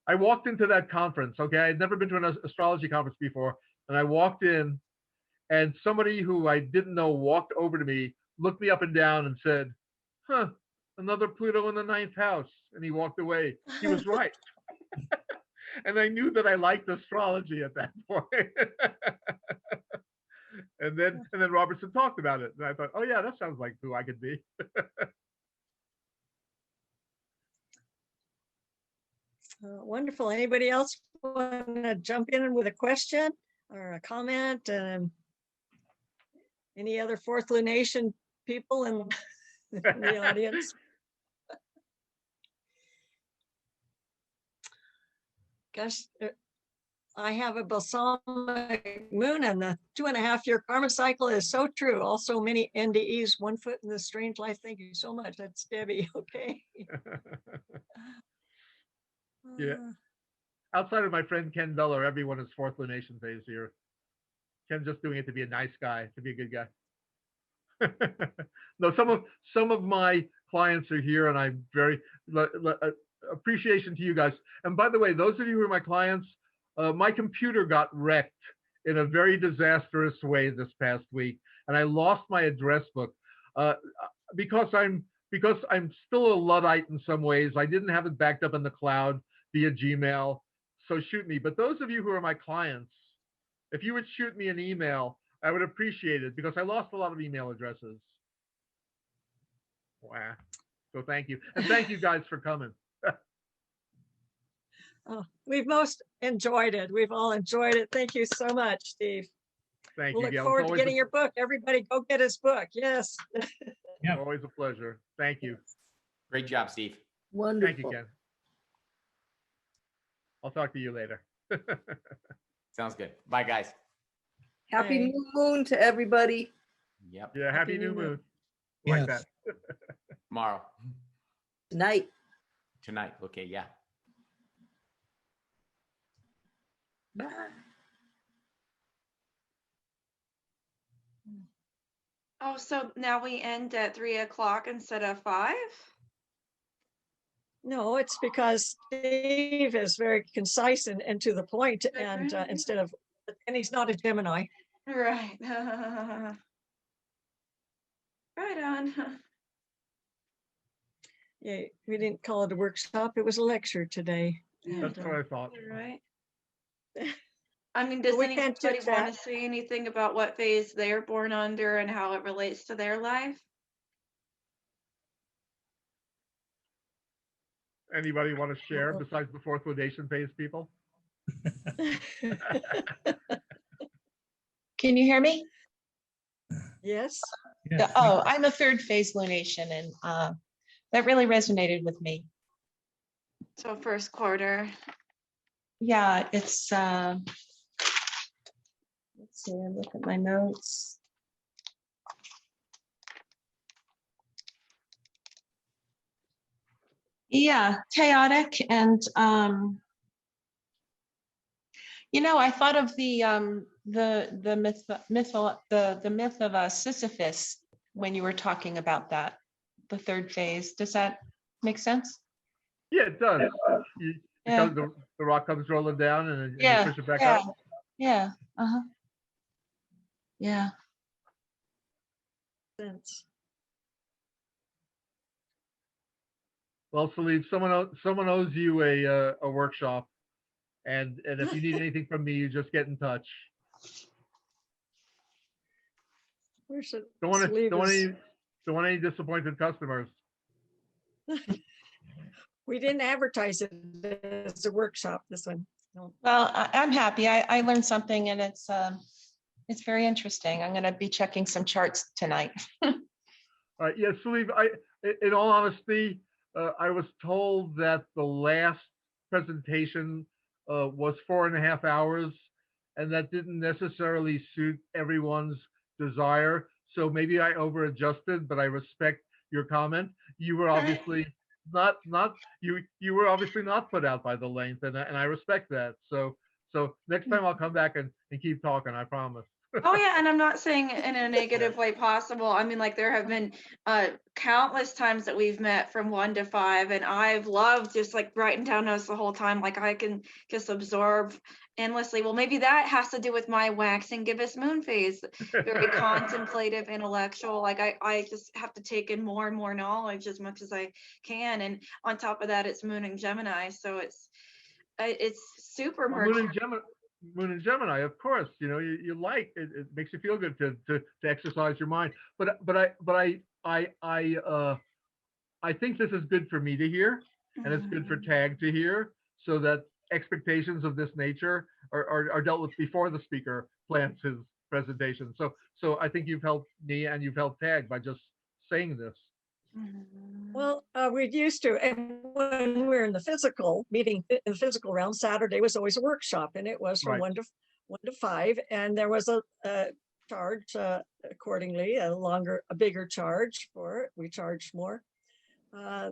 I walked into that conference. Okay, I had never been to an astrology conference before, and I walked in, and somebody who I didn't know walked over to me, looked me up and down, and said, "Huh, another Pluto in the ninth house," and he walked away. He was right. And I knew that I liked astrology at that point. and then Robertson talked about it, and I thought, oh yeah, that sounds like who I could be. Wonderful. Anybody else want to jump in with a question or a comment? Any other fourth lunation people in the audience? Gosh, I have a balsamic moon, and the 2.5-year karma cycle is so true. Also, many NDEs, one foot in the strange life. Thank you so much. That's Debbie. Okay. Yeah. Outside of my friend Ken Beller, everyone is fourth lunation phase here. Ken's just doing it to be a nice guy, to be a good guy. No, some of my clients are here, and I'm very appreciation to you guys. And by the way, those of you who are my clients, my computer got wrecked in a very disastrous way this past week, and I lost my address book because I'm still a Luddite in some ways. I didn't have it backed up in the cloud via Gmail, so shoot me. But those of you who are my clients, if you would shoot me an email, I would appreciate it, because I lost a lot of email addresses. Wow. So thank you. And thank you guys for coming. Oh, we've most enjoyed it. We've all enjoyed it. Thank you so much, Steve. Thank We'll you, look Gail. forward to getting your book. Everybody go get his book. Yes. Yeah. Always a pleasure. Thank you. Great job, Steve. Wonderful. Thank you, Ken. I'll talk to you later. Sounds good. Bye, guys. Happy Bye. new moon to everybody. Yep. Yeah, happy new moon. Like Yes. that. Tomorrow. Tonight. Tonight. Okay, yeah. Bye. Oh, so now we end at 3 o'clock instead of 5? No, it's because Steve is very concise and to the point, Good and for him. instead of, and he's not a Gemini. Right. Right on. Yeah, we didn't call it a workshop. It was a lecture today. That's And, what I thought. You're right. I mean, does we can't anybody chit want chat. to say anything about what phase they're born under and how it relates to their life? Anybody want to share besides the fourth lunation phase people? Can you hear me? Yes. Yes. Oh, I'm a third phase lunation, and that really resonated with me. So first quarter. Yeah, it's, let's see, I look at my notes. Yeah, chaotic, and I thought of the myth of Sisyphus when you were talking about that, the third phase. Does that make sense? Yeah, it does. Yeah. Because the rock comes rolling down, and you Yeah, push it back yeah, up. yeah, uh-huh. Yeah. Sense. Well, Salib, someone owes you a workshop, and if you need anything from me, you just get in touch. Where should Don't want Sleeve is- any disappointed customers. We didn't advertise it as a workshop, this one. No. Well, I'm happy. I learned something, and it's very interesting. I'm going to be checking some charts tonight. Yeah, Salib, in all honesty, I was told that the last presentation was 4.5 hours, and that didn't necessarily suit everyone's desire. So maybe I over-adjusted, but I respect your comment. You were obviously you were obviously not put out by the length, and I respect that. So next time I'll come back and keep talking, I promise. Oh yeah, and I'm not saying in a negative way possible. I mean, like there have been countless times that we've met from 1 to 5, and I've loved just like writing down notes the whole time. Like I can just absorb endlessly. Well, maybe that has to do with my waxing gibbous moon phase. Very contemplative, intellectual. Like I just have to take in more and more knowledge as much as I can. And on top of that, it's moon and Gemini, so it's super Well, Moon and Gemini, of course, you like it. It makes you feel good to exercise your mind. But I think this is good for me to hear, and it's good for Tag to hear, so that expectations of this nature are dealt with before the speaker plans his presentation. So I think you've helped me and you've helped Tag by just saying this. Well, we used to, and when we were in the physical meeting in the physical realm, Saturday was always a workshop, and it was from Right. 1 to 5, and there was a charge accordingly, a bigger charge for it. We charged more.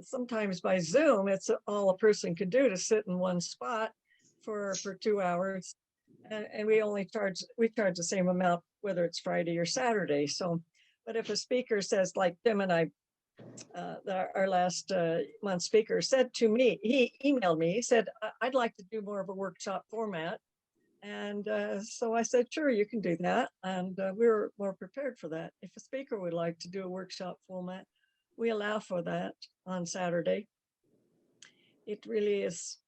Sometimes by Zoom, it's all a person could do to sit in one spot for 2 hours, and we charge the same amount whether it's Friday or Saturday. So, but if a speaker says, like Tim and I, our last month speaker said to me, he emailed me, he said, I'd like to do more of a workshop format. And so I said, sure, you can do that. And we were more prepared for that. If a speaker would like to do a workshop format, we allow for that on Saturday. It really is,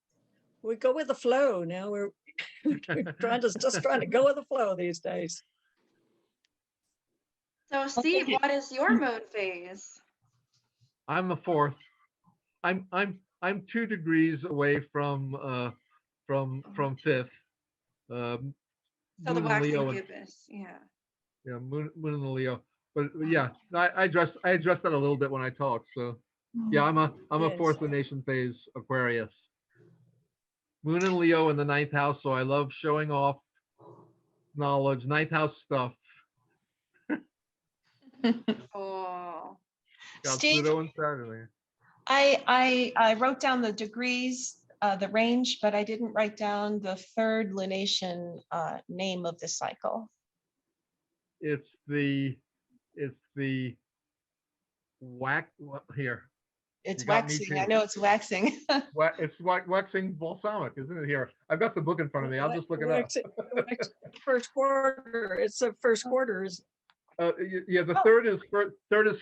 we go with the flow now. We're trying to go with the flow these days. So Steve, what is your moon phase? I'm a fourth. I'm 2 degrees away from fifth. So the Moon in waxing Leo and- gibbous, yeah. Yeah, moon in the Leo. But yeah, I addressed that a little bit when I talked. So yeah, I'm a Yes. fourth Lunation phase Aquarius. Moon in Leo in the 9th house, so I love showing off knowledge, 9th house stuff. Oh, Got Steve, Pluto and Saturn. I wrote down the degrees, the range, but I didn't write down the third lunation name of the cycle. It's the here. It's You got me waxing. I too. know it's waxing. It's waxing balsamic, isn't it? Here, I've got the book in front of me. I'll just look it up. First quarter, it's the first quarter is. Yeah, the third is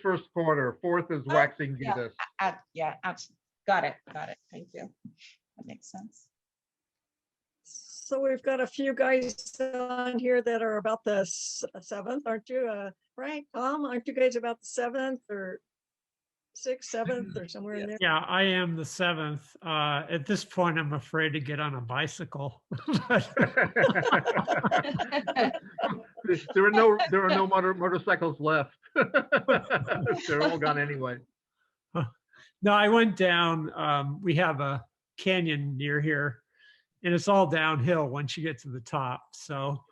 first quarter. Fourth is waxing yeah. Venus. Yeah, absolutely. Got it. Thank you. That makes sense. So we've got a few guys on here that are about the 7th, aren't you? Frank, Tom, aren't you guys about the 7th or 6th, 7th or somewhere in there? Yeah, I am the 7th. At this point, I'm afraid to get on a bicycle. But There are no motorcycles left. They're all gone anyway. no, I went down. We have a canyon near here, and it's all downhill once you get to the top. So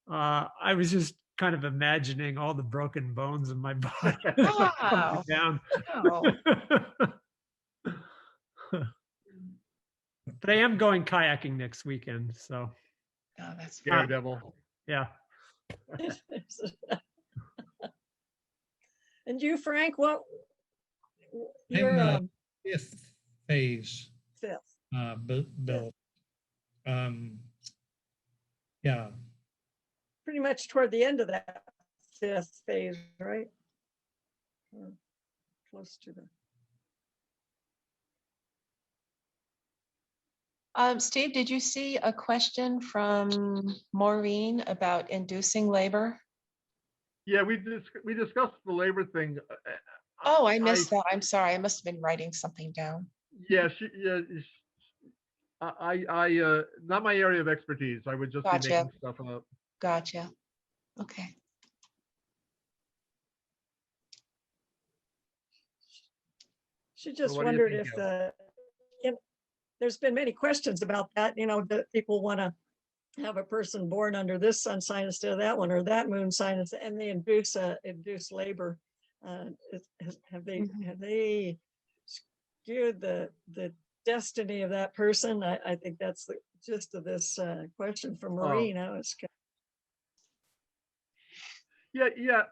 I was just kind of imagining all the broken bones in my body Wow. down. Wow. But I am going kayaking next weekend. So Oh, that's Daredevil. yeah. And you, Frank, what? I'm You're fifth phase fifth. built. Yeah, Pretty much toward the end of that 5th phase, right? Or close to the. Steve, did you see a question from Maureen about inducing labor? Yeah, we discussed the labor thing. Oh, I missed that. I'm sorry. I must have been writing something down. Yeah, not my area of expertise. I would just Gotcha. be making stuff up. Gotcha. Okay. She just what do you wondered think, if there's been many questions about that, that people want to have a person born under this sun sign instead of that one, or that moon sign, and they induce labor. Have they skewed the destiny of that person? I think that's the gist of this question from Maureen. Yeah,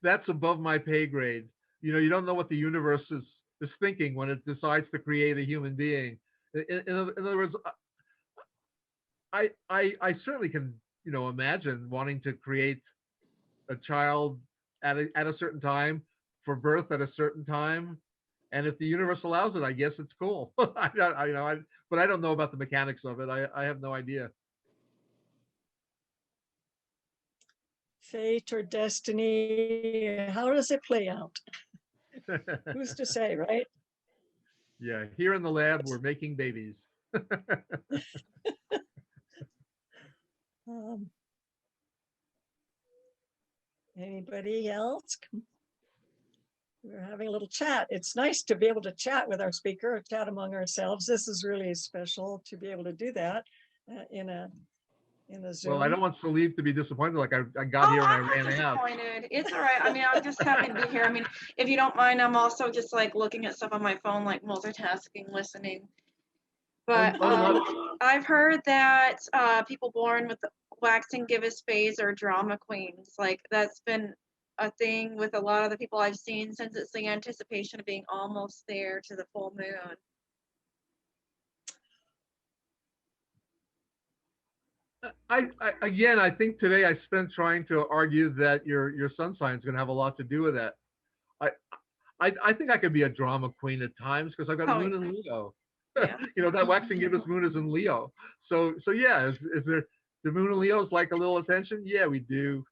that's above my pay grade. You don't know what the universe is thinking when it decides to create a human being. In other words, I certainly can imagine wanting to create a child at a certain time, for birth at a certain time, and if the universe allows it, I guess it's cool. But I don't know about the mechanics of it. I have no idea. Fate or destiny, how does it play out? Who's to say, right? Yeah, here in the lab, we're making babies. Anybody else? We're having a little chat. It's nice to be able to chat with our speaker, or chat among ourselves. This is really special to be able to do that in a Zoom. Well, I don't want Salib to be disappointed. Like I got Oh, here and I I'm not ran out. disappointed. It's all right. I mean, I'm just happy to be here. I mean, if you don't mind, I'm also just like looking at stuff on my phone, like multitasking, listening. But I've heard that people born with the waxing gibbous phase are drama queens. Like that's been a thing with a lot of the people I've seen since it's the anticipation of being almost there to the full moon. Again, I think today I spent trying to argue that your sun sign is going to have a lot to do with that. I think I could be a drama queen at times because I've got moon in Leo. Yeah. You know, that waxing gibbous moon is in Leo. So yeah, is there the moon in Leo's like a little attention? Yeah, we do.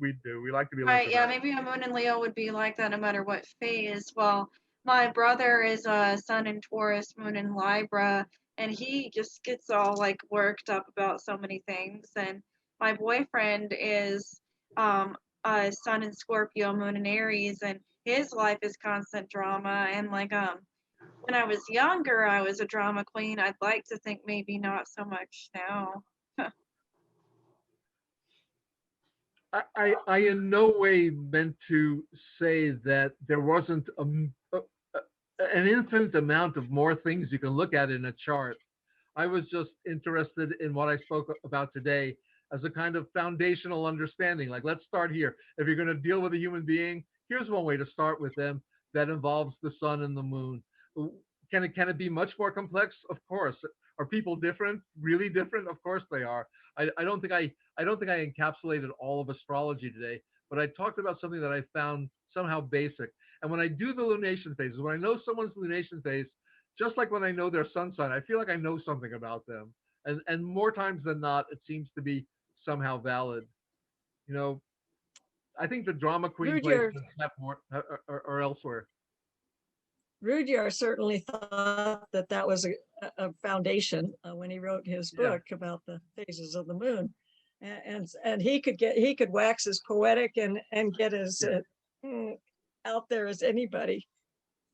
We do. We like to be a little Right, yeah, dramatic. maybe a moon in Leo would be like that no matter what phase. Well, my brother is a sun in Taurus, moon in Libra, and he just gets all like worked up about so many things. And my boyfriend is a sun in Scorpio, moon in Aries, and his life is constant drama. And like when I was younger, I was a drama queen. I'd like to think maybe not so much now. I in no way meant to say that there wasn't an infinite amount of more things you can look at in a chart. I was just interested in what I spoke about today as a kind of foundational understanding. Like, let's start here. If you're going to deal with a human being, here's one way to start with them that involves the sun and the moon. Can it be much more complex? Of course. Are people different? Really different? Of course they are. I don't think I encapsulated all of astrology today, but I talked about something that I found somehow basic. And when I do the lunation phases, when I know someone's lunation phase, just like when I know their sun sign, I feel like I know something about them. And more times than not, it seems to be somehow valid. You know, I think the drama queen Rudhyar, places have more or elsewhere. Rudhyar certainly thought that that was a foundation when he wrote his book about the phases of the moon, and he could wax as poetic and get as out there as anybody.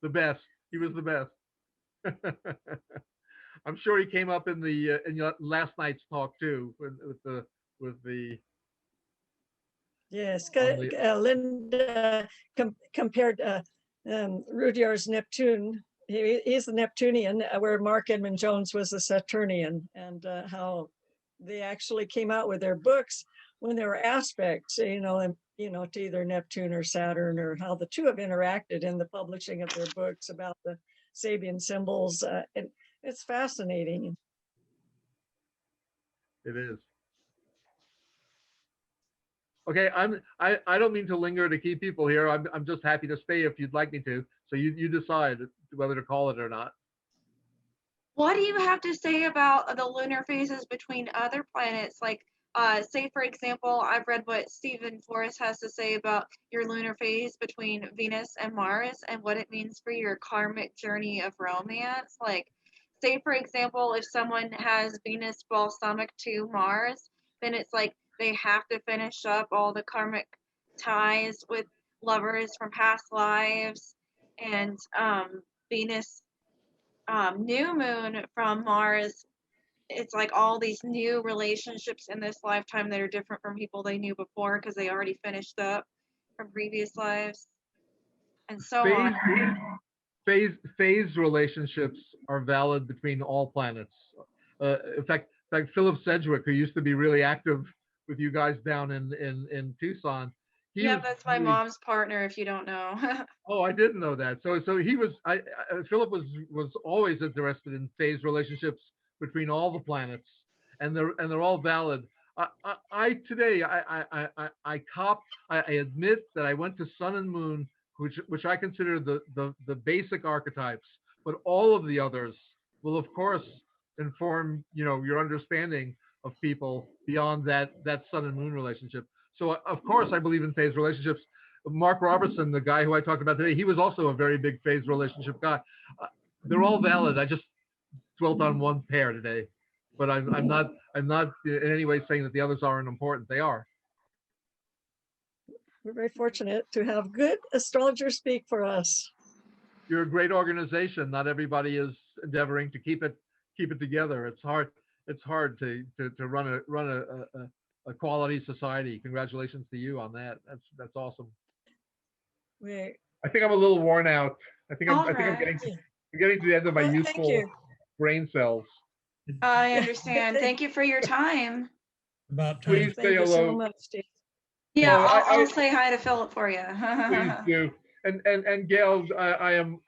The best. He was the best. I'm sure he came up in the last night's talk too with the yes. Linda compared Rudhyar's Neptune. He's the Neptunian, where Mark Edmund Jones was the Saturnian, and how they actually came out with their books when there were aspects, to either Neptune or Saturn, or how the two have interacted in the publishing of their books about the Sabian symbols. And it's fascinating. It is. Okay, I don't mean to linger to keep people here. I'm just happy to stay if you'd like me to. So you decide whether to call it or not. What do you have to say about the lunar phases between other planets? Like, say, for example, I've read what Stephen Forrest has to say about your lunar phase between Venus and Mars and what it means for your karmic journey of romance. Like, say, for example, if someone has Venus balsamic to Mars, then it's like they have to finish up all the karmic ties with lovers from past lives. And Venus new moon from Mars, it's like all these new relationships in this lifetime that are different from people they knew before because they already finished up from previous lives, and so on. Phase relationships are valid between all planets. In fact, Philip Sedgwick, who used to be really active with you guys down in Tucson. That's my mom's partner, if you don't know. Oh, I didn't know that. So he was. Philip was always interested in phase relationships between all the planets, and they're all valid. I admit that I went to Sun and Moon, which I consider the basic archetypes, but all of the others will of course inform your understanding of people beyond that Sun and Moon relationship. So of course I believe in phase relationships. Mark Robertson, the guy who I talked about today, he was also a very big phase relationship guy. They're all valid. I just dwelt on one pair today, but I'm not in any way saying that the others aren't important. They are. We're very fortunate to have good astrologers speak for us. You're a great organization. Not everybody is endeavoring to keep it together. It's hard. It's hard to run a quality society. Congratulations to you on that. That's awesome. We, I think I'm a little worn out. I think I'm All getting right. I'm getting to the end of my Well, thank youthful you. brain cells. I understand. Thank you for your time. About time. Please say Thank you so hello. much, Steve. Yeah, Oh, I'll say hi to Philip for you. Please do. And Gail, I'm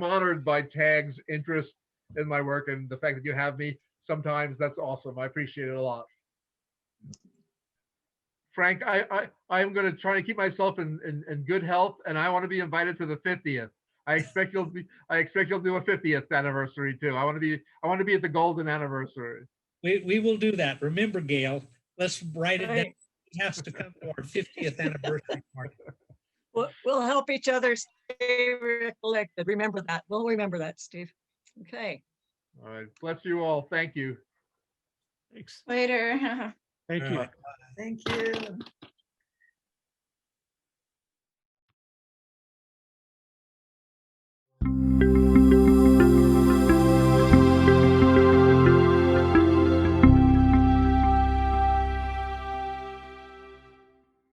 honored by Tag's interest in my work and the fact that you have me sometimes. That's awesome. I appreciate it a lot. Frank, I'm going to try to keep myself in good health, and I want to be invited to the 50th. I expect you'll do a 50th anniversary too. I want to be at the golden anniversary. We will do that. Remember, Gail, let's write it down. Right. It has to come to our 50th anniversary party. We'll help each other stay recollected. Remember that. We'll remember that, Steve. Okay. All right. Bless you all. Thank you. Thanks. Later. Thank All you. right. Thank you.